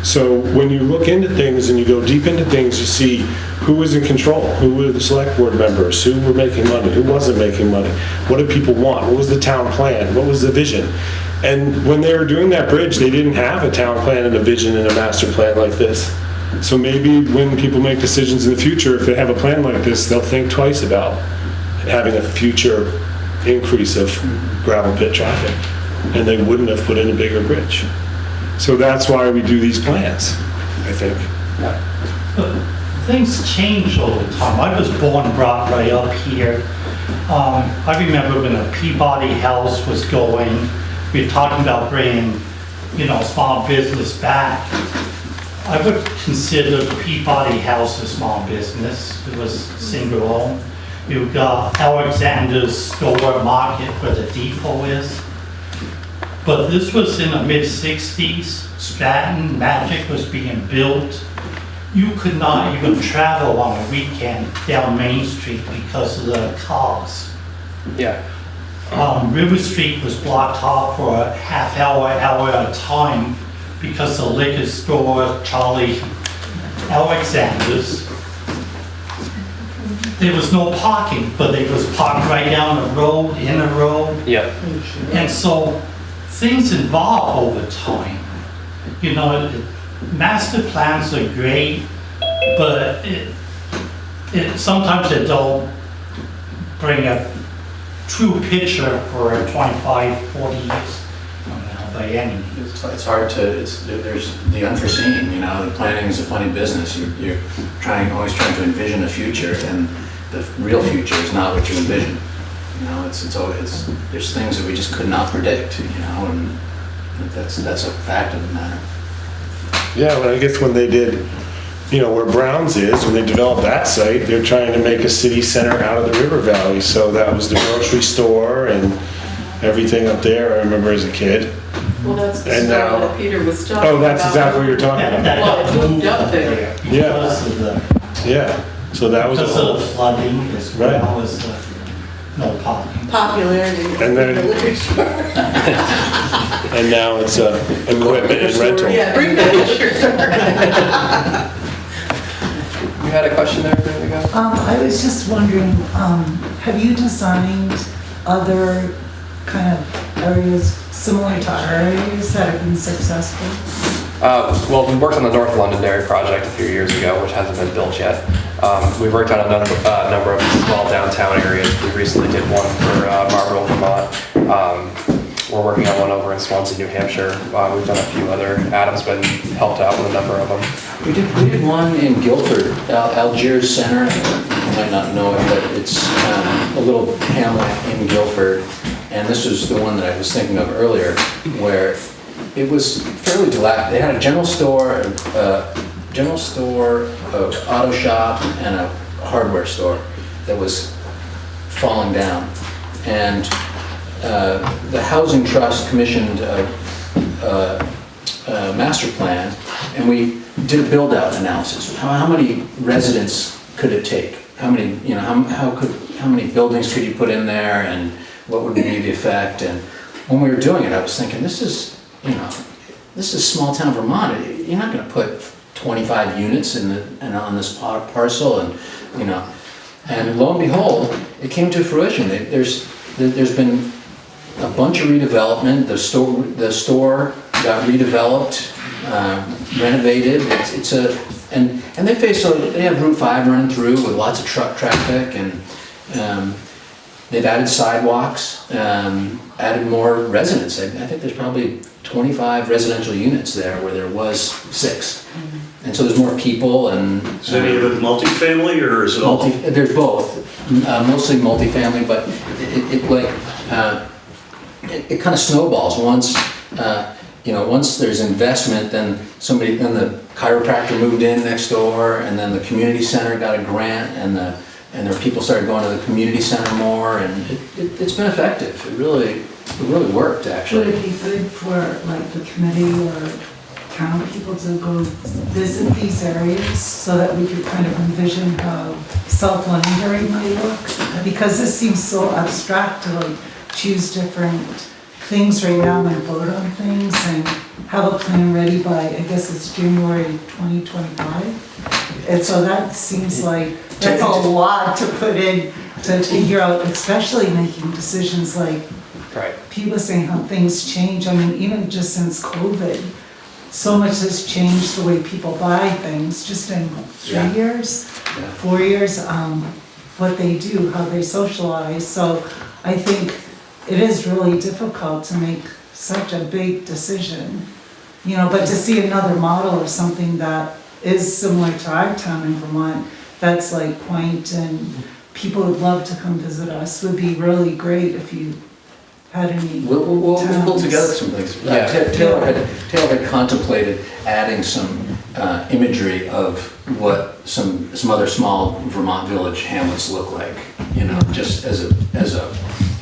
So when you look into things and you go deep into things, you see who was in control, who were the select board members, who were making money, who wasn't making money, what did people want, what was the town plan, what was the vision. And when they were doing that bridge, they didn't have a town plan and a vision and a master plan like this. So maybe when people make decisions in the future, if they have a plan like this, they'll think twice about having a future increase of gravel pit traffic, and they wouldn't have put in a bigger bridge. So that's why we do these plans, I think. But things change all the time. I was born and brought right up here. I remember when the Peabody House was going, we were talking about bringing, small business back. I would consider the Peabody House a small business. It was single owned. You've got Alexander's Store Market where the depot is. But this was in the mid-60s. Stratton, Magic was being built. You could not even travel on a weekend down Main Street because of the cars. Yeah. River Street was blocked off for a half hour at a time because the liquor store, Charlie Alexander's, there was no parking, but they was parked right down the road, in the road. Yep. And so things evolve over time. Master plans are great, but sometimes they don't bring a true picture for 25, 40 years by any means. It's hard to, there's the unforeseen, the planning is a funny business. You're always trying to envision a future, and the real future is not what you envision. There's things that we just could not predict, and that's a fact of the matter. Yeah, well, I guess when they did, where Brown's is, when they developed that site, they're trying to make a city center out of the river valley. So that was the grocery store and everything up there, I remember as a kid. Well, that's the And store now- that Peter was talking about. Oh, that's exactly what you're talking about. Well, it moved up there. Yeah, so that was. Because of the flooding as well as no parking. Popularity. And then, and now it's equipment and rental. Yeah, bring that You had a question there a minute ago? I was just wondering, have you designed other kind of areas similar to our areas that have been successful? Well, we worked on the North Londonderry project a few years ago, which hasn't been built yet. We've worked on a number of small downtown areas. We recently did one for Marlborough, Vermont. We're working on one over in Swansea, New Hampshire. We've done a few other. Adam's been helped out with a number of them. We did one in Guilford, Algiers Center. You might not know it, but it's a little hamlet in Guilford. And this was the one that I was thinking of earlier, where it was fairly dilapidated. They had a general store, auto shop, and a hardware store that was falling down. And the Housing Trust commissioned a master plan, and we did a build-out analysis. How many residents could it take? How many, how many buildings could you put in there, and what would be the effect? And when we were doing it, I was thinking, this is small town Vermont. You're not going to put 25 units on this parcel, and lo and behold, it came to fruition. There's been a bunch of redevelopment. The store got redeveloped, renovated. And they have Route 5 running through with lots of truck traffic, and they've added sidewalks, added more residents. I think there's probably 25 residential units there where there was 6. And so there's more people, and... Is any of it multifamily, or is it all? There's both, mostly multifamily, but it kind of snowballs. Once there's investment, then the chiropractor moved in next door, and then the community center got a grant, and the people started going to the community center more, and it's been effective. It really worked, actually. Would it be good for like the committee or town people to go visit these areas so that we could kind of envision how South Londonderry might look? Because this seems so abstract to like choose different things right now and vote on things and have a plan ready by, I guess it's January 2025. And so that seems like, that's a lot to put in to figure out, especially making decisions like Right. people saying how things change. I mean, even just since COVID, so much has changed the way people buy things, just in 3 years, 4 years, what they do, how they socialize. So I think it is really difficult to make such a big decision, you know, but to see another model of something that is similar to our town in Vermont, that's like quaint and people would love to come visit us, would be really great if you had any We'll pull towns. together some things. Yeah. Taylor had contemplated adding some imagery of what some other small Vermont village hamlets look like, you know, just as a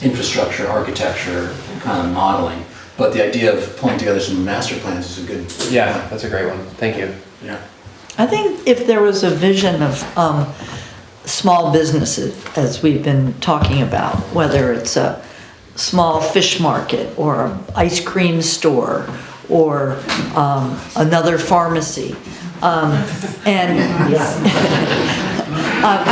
infrastructure, architecture kind of modeling. But the idea of pulling together some master plans is a good. Yeah, that's a great one. Thank you. Yeah. I think if there was a vision of small businesses, as we've been talking about, whether it's a small fish market or an ice cream store or another pharmacy, I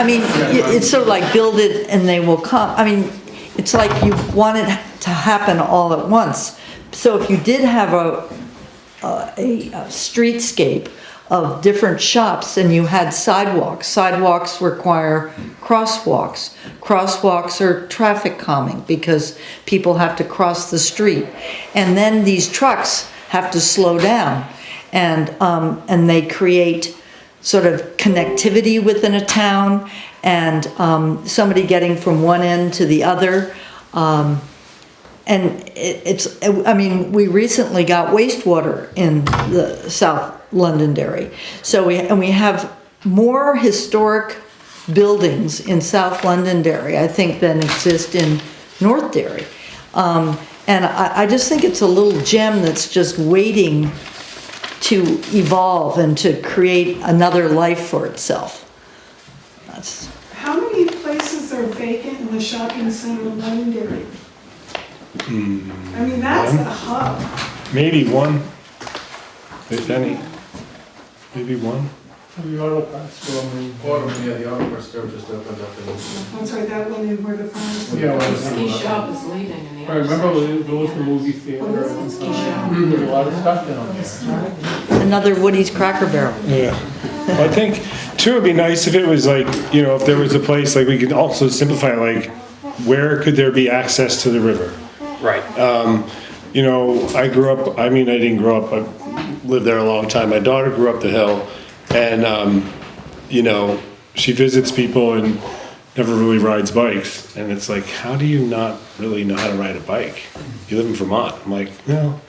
mean, it's sort of like build it and they will come. I mean, it's like you want it to happen all at once. So if you did have a streetscape of different shops and you had sidewalks require crosswalks. Crosswalks are traffic calming because people have to cross the street. And then these trucks have to slow down and they create sort of connectivity within a town and somebody getting from one end to the other. And I mean, we recently got wastewater in the South Londonderry. So we have more historic buildings in South Londonderry, I think, than exist in North Derry. And I just think it's a little gem that's just waiting to evolve and to create another life for itself. How many places are vacant in the shopping center of Londonderry? I mean, that's the hub. Maybe one, if any. Maybe one. The auto parts store, the auto parts store just opened up in. I'm sorry, that one in where the farmers. Yeah, well, The ski shop is leaving in the I remember there was the movie theater. There's a lot of stuff down there. Another Woody's Cracker Barrel. Yeah. Well, I think, too, it'd be nice if it was like, you know, if there was a place, like we could also simplify, like, where could there be access to the river? Right. You know, I grew up, I mean, I didn't grow up, I lived there a long time. My daughter grew up the hill, and, you know, she visits people and never really rides bikes. And it's like, how do you not really know how to ride a bike? You live in Vermont. I'm like, no,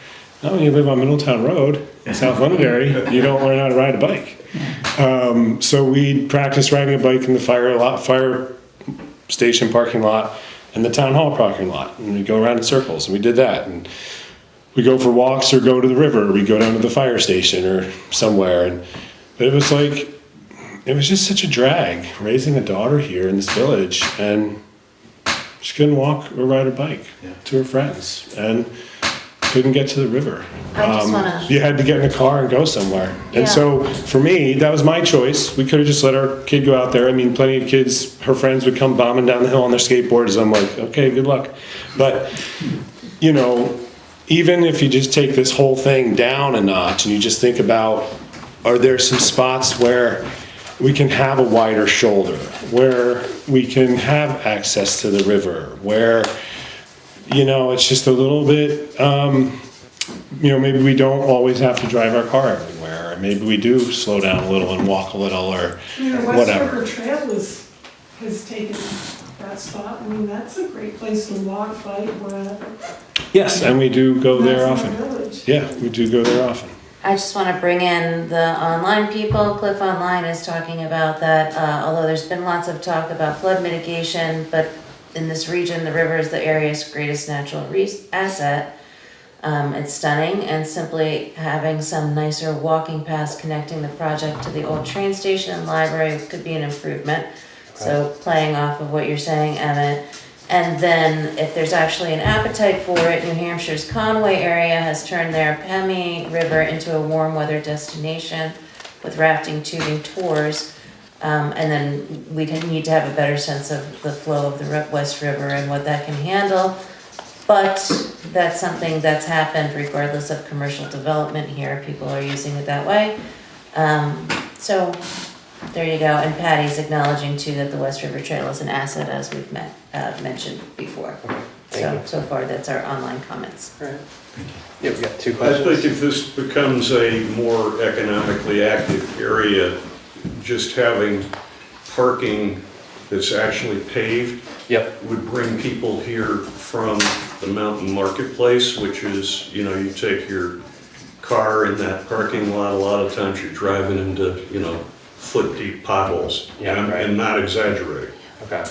not when you live on Middletown Road in South Londonderry, you don't learn how to ride a bike. So we practiced riding a bike in the fire station parking lot and the town hall parking lot, and we go around in circles, and we did that. And we go for walks or go to the river, or we go down to the fire station or somewhere. But it was like, it was just such a drag raising a daughter here in this village, and she couldn't walk or ride a bike to her friends, and couldn't get to the river. I just wanna- You had to get in a car and go somewhere. Yeah. And so for me, that was my choice. We could have just let our kid go out there. I mean, plenty of kids, her friends would come bombing down the hill on their skateboards. I'm like, okay, good luck. But, you know, even if you just take this whole thing down a notch and you just think about, are there some spots where we can have a wider shoulder, where we can have access to the river, where, you know, it's just a little bit, you know, maybe we don't always have to drive our car everywhere, or maybe we do slow down a little and walk a little, or You know, West whatever. River Trail has taken that spot. I mean, that's a great place to walk, bike, wherever. Yes, and we do go there That's in often. the village. Yeah, we do go there often. I just want to bring in the online people. Cliff Online is talking about that, although there's been lots of talk about flood mitigation, but in this region, the river is the area's greatest natural asset. It's stunning, and simply having some nicer walking paths connecting the project to the old train station and library could be an improvement. So playing off of what you're saying, Emmett. And then if there's actually an appetite for it, New Hampshire's Conway area has turned their Pemmy River into a warm weather destination with rafting, tubing tours. And then we'd need to have a better sense of the flow of the West River and what that can handle. But that's something that's happened regardless of commercial development here. People are using it that way. So there you go. And Patty's acknowledging too that the West River Trail is an asset, as we've mentioned before. So far that's our online comments. All right. Yeah, we got 2 I questions. think if this becomes a more economically active area, just having parking that's actually paved would bring people here from the mountain marketplace, which is, you know, you take your car in that parking lot, a lot of times you're driving into, you know, foot-deep potholes. Yeah, and right. I'm not exaggerating. Okay.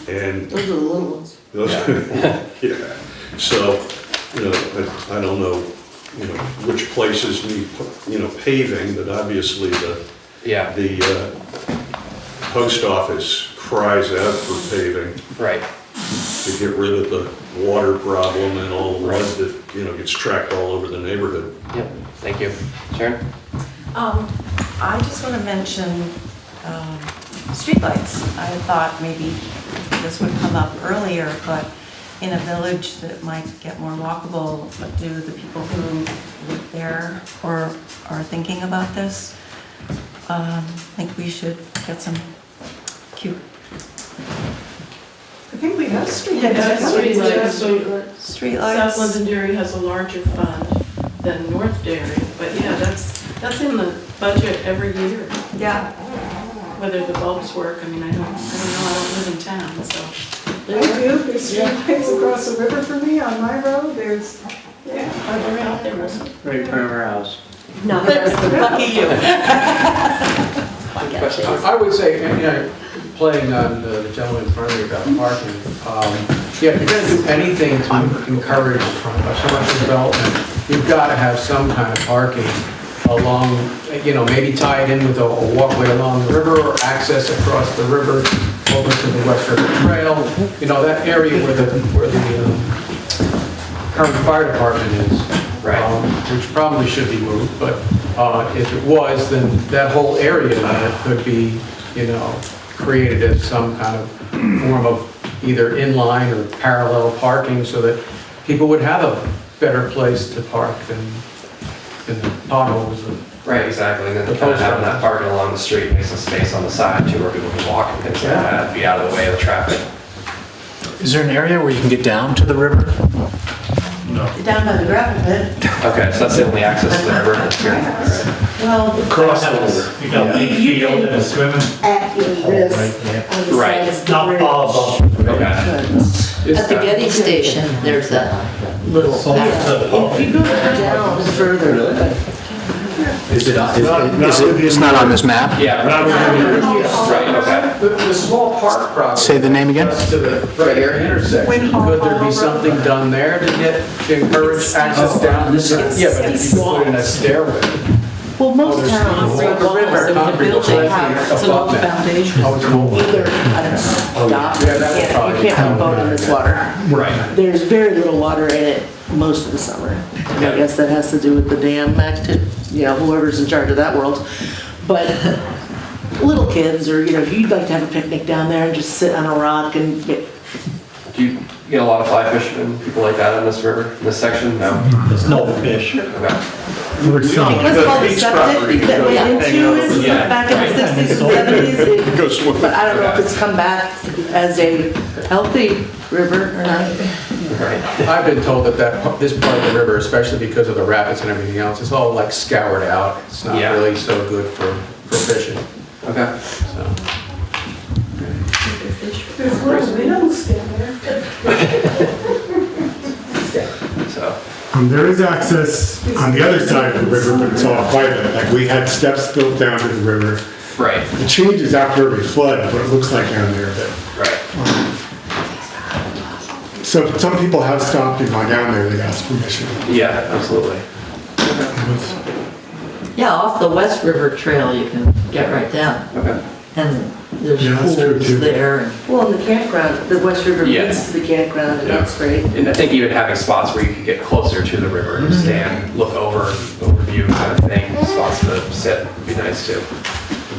And Those are the little ones. yeah. So, you know, I don't know, you know, which places need, you know, paving, but obviously the post office cries out for paving. Right. To get rid of the water problem and all the mud that, you know, gets tracked all over the neighborhood. Yep, thank you. Sharon? I just want to mention streetlights. I thought maybe this would come up earlier, but in a village that might get more walkable, but do the people who live there or are thinking about this, I think we should get some cute. I think we have Streetlights. Streetlights. South Londonderry has a larger fund than North Derry, but yeah, that's in the budget every year. Yeah. Whether the bulbs work, I mean, I don't know, I don't live in town, so. I do, there's streetlights across the river for me on my road, there's, Are there out there? Right in front of our house. No, lucky you. I would say, you know, playing on the gentleman in front of me about parking, yeah, if you're gonna do anything to encourage so much development, you've gotta have some kind of parking along, you know, maybe tie it in with a walkway along the river or access across the river over to the West River Trail. You know, that area where the current fire department is, which probably should be moved, but if it was, then that whole area could be, you know, created as some kind of form of either inline or parallel parking so that people would have a better place to park than in the potholes of. Right, exactly, and then kind of having that parking along the street makes a space on the side too where people can walk and things like that, be out of the way of the traffic. Is there an area where you can get down to the river? No. Down by the gravel pit. Okay, so that's the only access to the river here? Well, Across the river. You got big field and a swimming. at your risk. On the Right. side of the Not bridge. far above. Okay. At the Getty station, there's a little. If you go down further, It's not on this map? Yeah. Right, okay. The small park property. Say the name again? To the right intersection, could there be something done there to encourage access down? Yeah, but if you put in a stairway. well, most towns, like a river, it's an old foundation. Either, I don't know, dock, Yeah, that would probably you can't have a boat in this water. Right. There's very little water in it most of the summer. And I guess that has to do with the dam you know, whoever's in charge of that world. But little kids, or, you know, if you'd like to have a picnic down there and just sit on a rock and get. Do you get a lot of fly fishermen and people like that in this river, in this section? No? There's no fish. Okay. What's called the septic that went into it back in the 60s and 70s. But I don't know if it's come back as a healthy river or not. I've been told that this part of the river, especially because of the rapids and everything else, is all like scoured out. It's not really so good for fishing. Okay. So. There's little minnows down there. So. There is access on the other side of the river, but it's all private. Like, we had steps built down to the river. Right. It changes after every flood, what it looks like down there, but. Right. So some people have stopped and gone down there, they asked permission. Yeah, absolutely. Yeah, off the West River Trail, you can get right down. Okay. And there's Yeah, that's true, pools too. there. And Well, and the campground, the West River Yeah. leads to the campground, and that's great. And I think even having spots where you could get closer to the river and stand, look overview kind of thing, spots to sit would be nice too.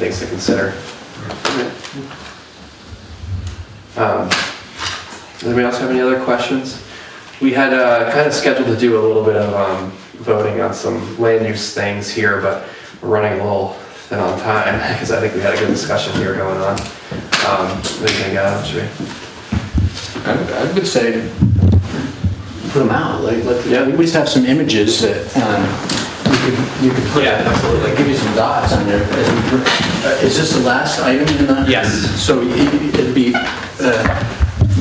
Things to consider. Anybody else have any other questions? We had kind of scheduled to do a little bit of voting on some land use things here, but we're running a little thin on time because I think we had a good discussion here going on. Anything, should we? I would say put them out. We just have some images that you could put. Yeah, absolutely. Give you some dots on there. Is this the last item in the? Yes. So it'd be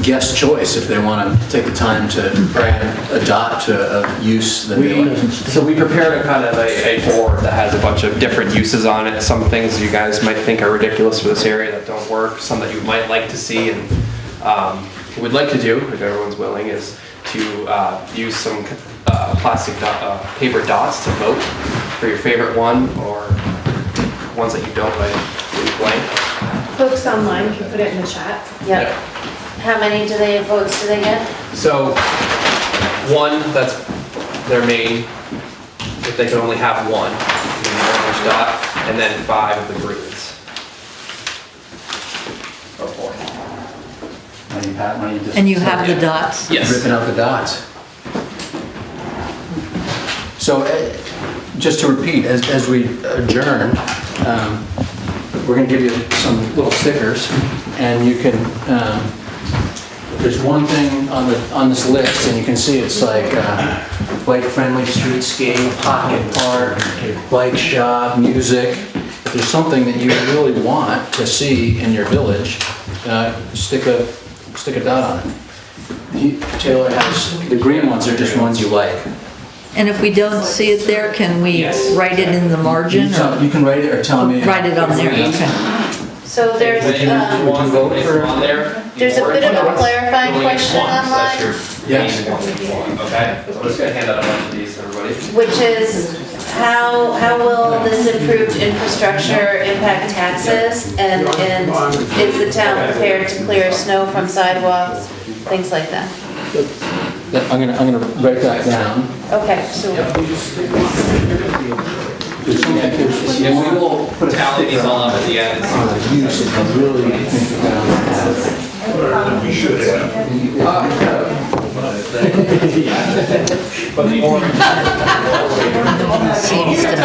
guest choice if they want to take the time to add a dot to a use that they like. So we prepared a kind of a board that has a bunch of different uses on it. Some things you guys might think are ridiculous for this area that don't work, some that you might like to see. And what we'd like to do, if everyone's willing, is to use some plastic paper dots to vote for your favorite one or ones that you don't like, leave blank. Folks online can put it in the chat. Yep. How many votes do they get? So, one, that's their main, if they can only have one, then the orange dot, and then 5 of the greens. Or 4. And you have the dots? Yes. Ripping out the dots. So, just to repeat, as we adjourn, we're going to give you some little stickers, and you can. There's one thing on this list, and you can see it's like bike-friendly streetscape, pocket park, bike shop, music. If there's something that you really want to see in your village, stick a dot on it. Taylor has the green ones are just ones you like. And if we don't see it there, can we write it in the margin? You can write it or tell me. Write it on there, okay. So there's Would you vote for on there? there's a bit of a clarifying question online, Yes. Okay, so I'm just gonna hand out a bunch of these to everybody. which is how will this improved infrastructure impact taxes? And is the town prepared to clear snow from sidewalks, things like that? I'm gonna write that down. Okay, so Yeah, we will put a Tally these all up at the end. on the use if you really think about it. We should have. But the orange. Seems to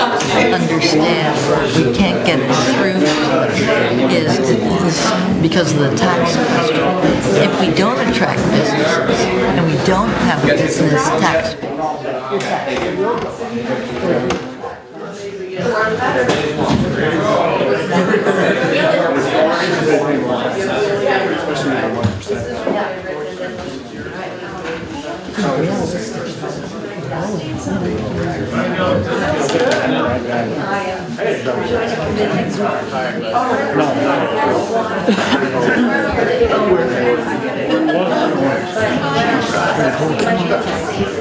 understand we can't get through is because of the tax question. If we don't attract businesses and we don't have a business tax.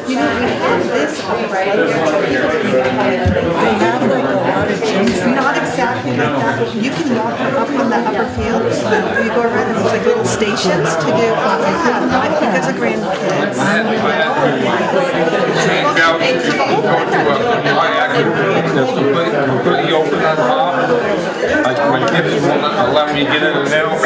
You know, we have this right here. They have like a lot of gyms, not exactly like that, but you can walk up on the upper field. You go around and there's like little stations to do, I think there's a grandkids. Completely open on top. My hips won't allow me to get in and out.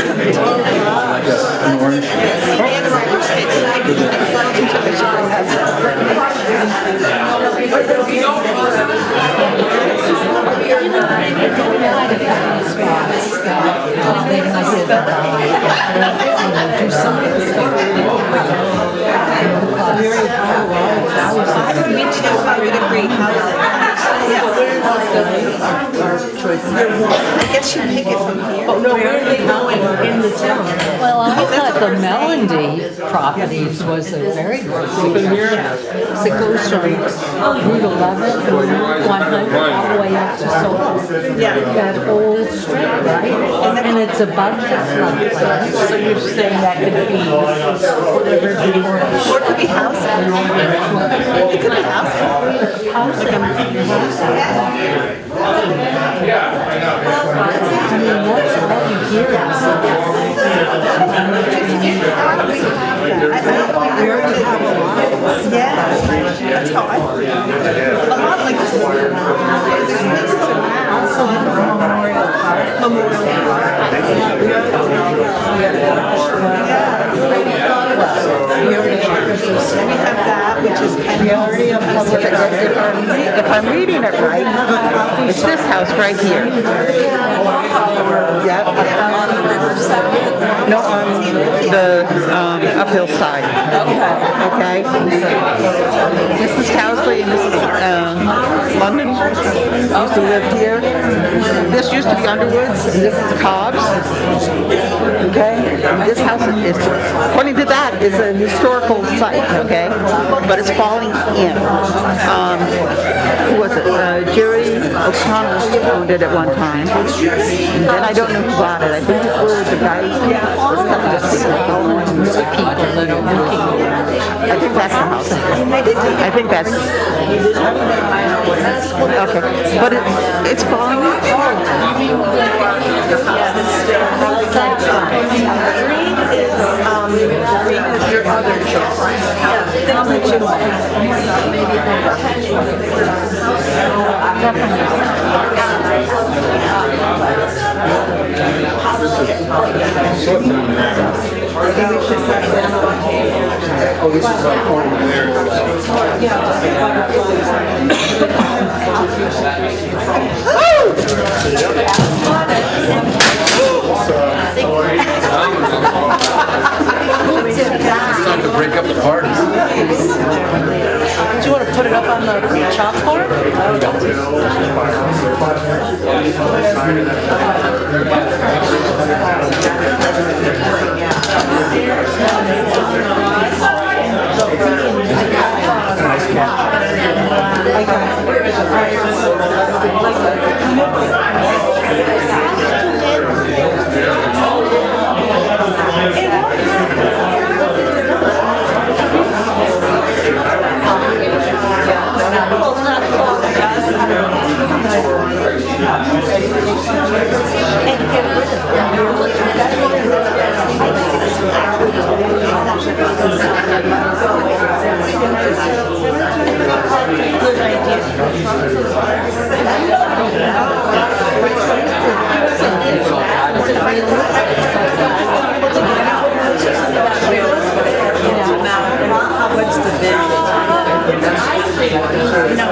Me too, I would agree. I guess you pick it from here. Oh, no, where are they going in the town? Well, I thought the Melody properties was a very good house. It goes from Route 11, 100, all the way up to Solon. That whole strip, right? And it's above the floodplain, so you're saying that could be whatever the Or it could be housing. It could be housing. housing. I mean, that's all you hear We already have a lot. Yeah, that's how I feel. A lot like this. There's places around. also Memorial Park. Memorial Park. We have that, which is kind If I'm reading it right, it's this house right here. Yep. No, on the uphill side. Okay. This is Housley and this is London. Used to live here. This used to be Underwoods and this is Cobb's. Okay. This house is, according to that, is a historical site. Okay. But it's falling in. Who was it? Jerry O'Connell owned it at one time. And then I don't know who bought it. I think it was the guy was coming to see the people that are looking. I think that's the house. I think that's okay. But it's falling apart. green is your other choice. How much you Oh, this is like over there. It's time to break up the party. Do you want to put it up on the chalkboard? What's the vision? No,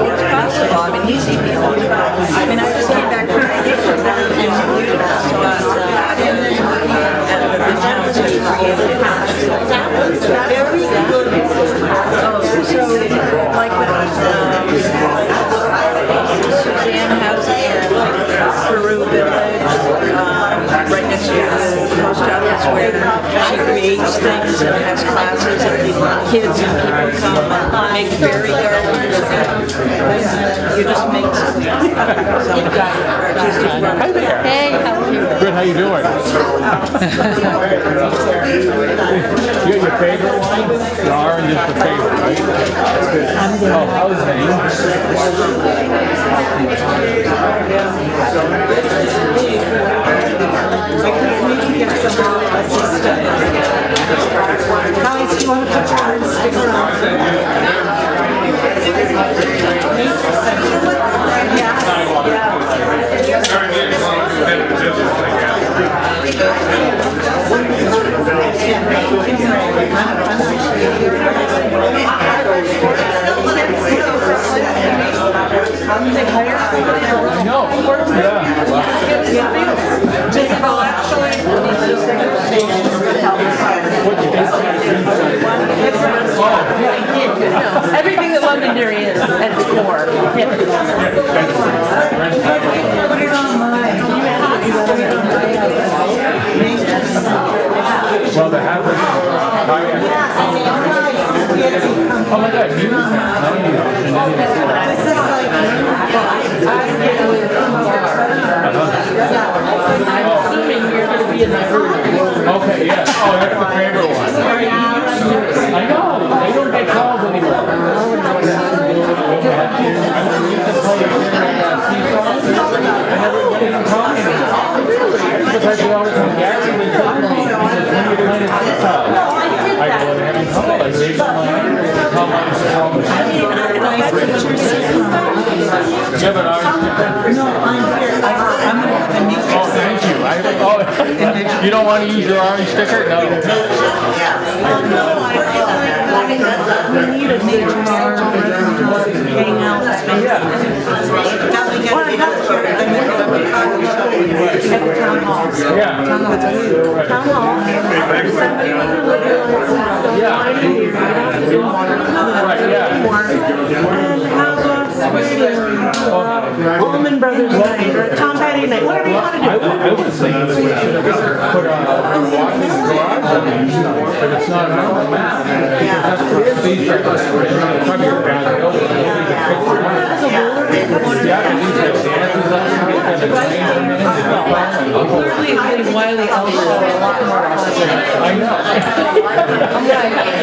it's possible. I mean, he's even. I mean, I just came back from vacation and viewed it. And the vision was just created. Very good. So, like with Suzanne House in Peru Village, right next to the post office, where she creates things and has classes and kids and people come and make fairy gardens. You just make some artistic work. Hi there. Hey, how are you? Good, how you doing? You got your favorite wine? The orange is the favorite, right? Oh, housing. Guys, do you want to put your own sticker No, of course, Everything that Londonderry is at the core. Put it online. Well, they have I said, always come back to me. I go and have you come, I raise my hand, come on, you have an orange sticker? No, I'm here, I'm in Oh, thank you. You don't want to use your orange sticker? No. We need a nature center, restaurant, hangout space. Well, I got here, I mean, at the town hall. Yeah. Town hall. Town hall. Somebody would really like Yeah. here, you don't have to do water. Right, yeah. And how about Allman Brothers Night, or Tom Petty Night, whatever you want to do. I was thinking that we should have put a walking garage on it, but it's not on the map. That's for these types of storage. Probably around the building. Yeah, and these have dances on it, and it's Clearly, Wiley Ellis is a lot more fun. I know.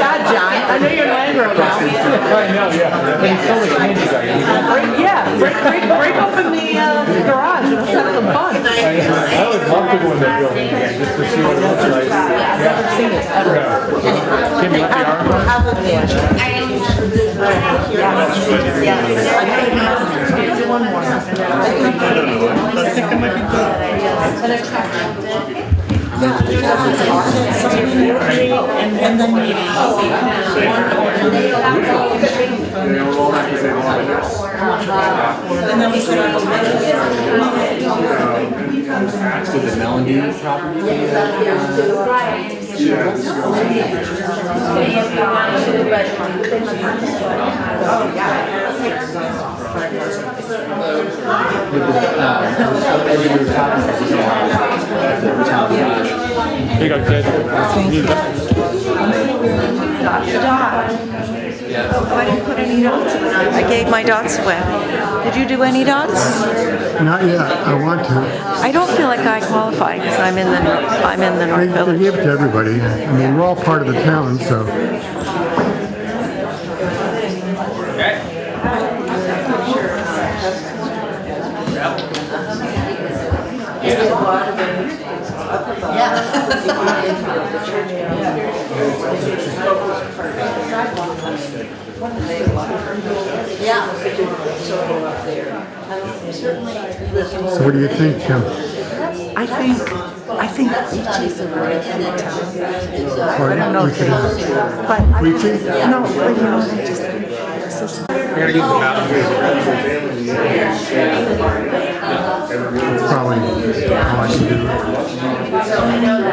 God, John, I know you're an Anglo now. I know, yeah. But he's so much candy guy. Break open the garage, and let's have some fun. I would love to go in that building again, just to see what it looks like. I've never seen it, ever. Kim, you want the arm? Do one more. And then maybe. And then we could have Would the Melody property Here you go, kid. I didn't put any dots. I gave my dots away. Did you do any dots? Not yet, I want to. I don't feel like I qualify because I'm in the North They Village. give it to everybody. I mean, we're all part of the town, so. So what do you think, Kim? I think she's a really good town. I don't know if they, but I We think? no, but you know, I just think this is. We're gonna use the map. Probably how I should do it.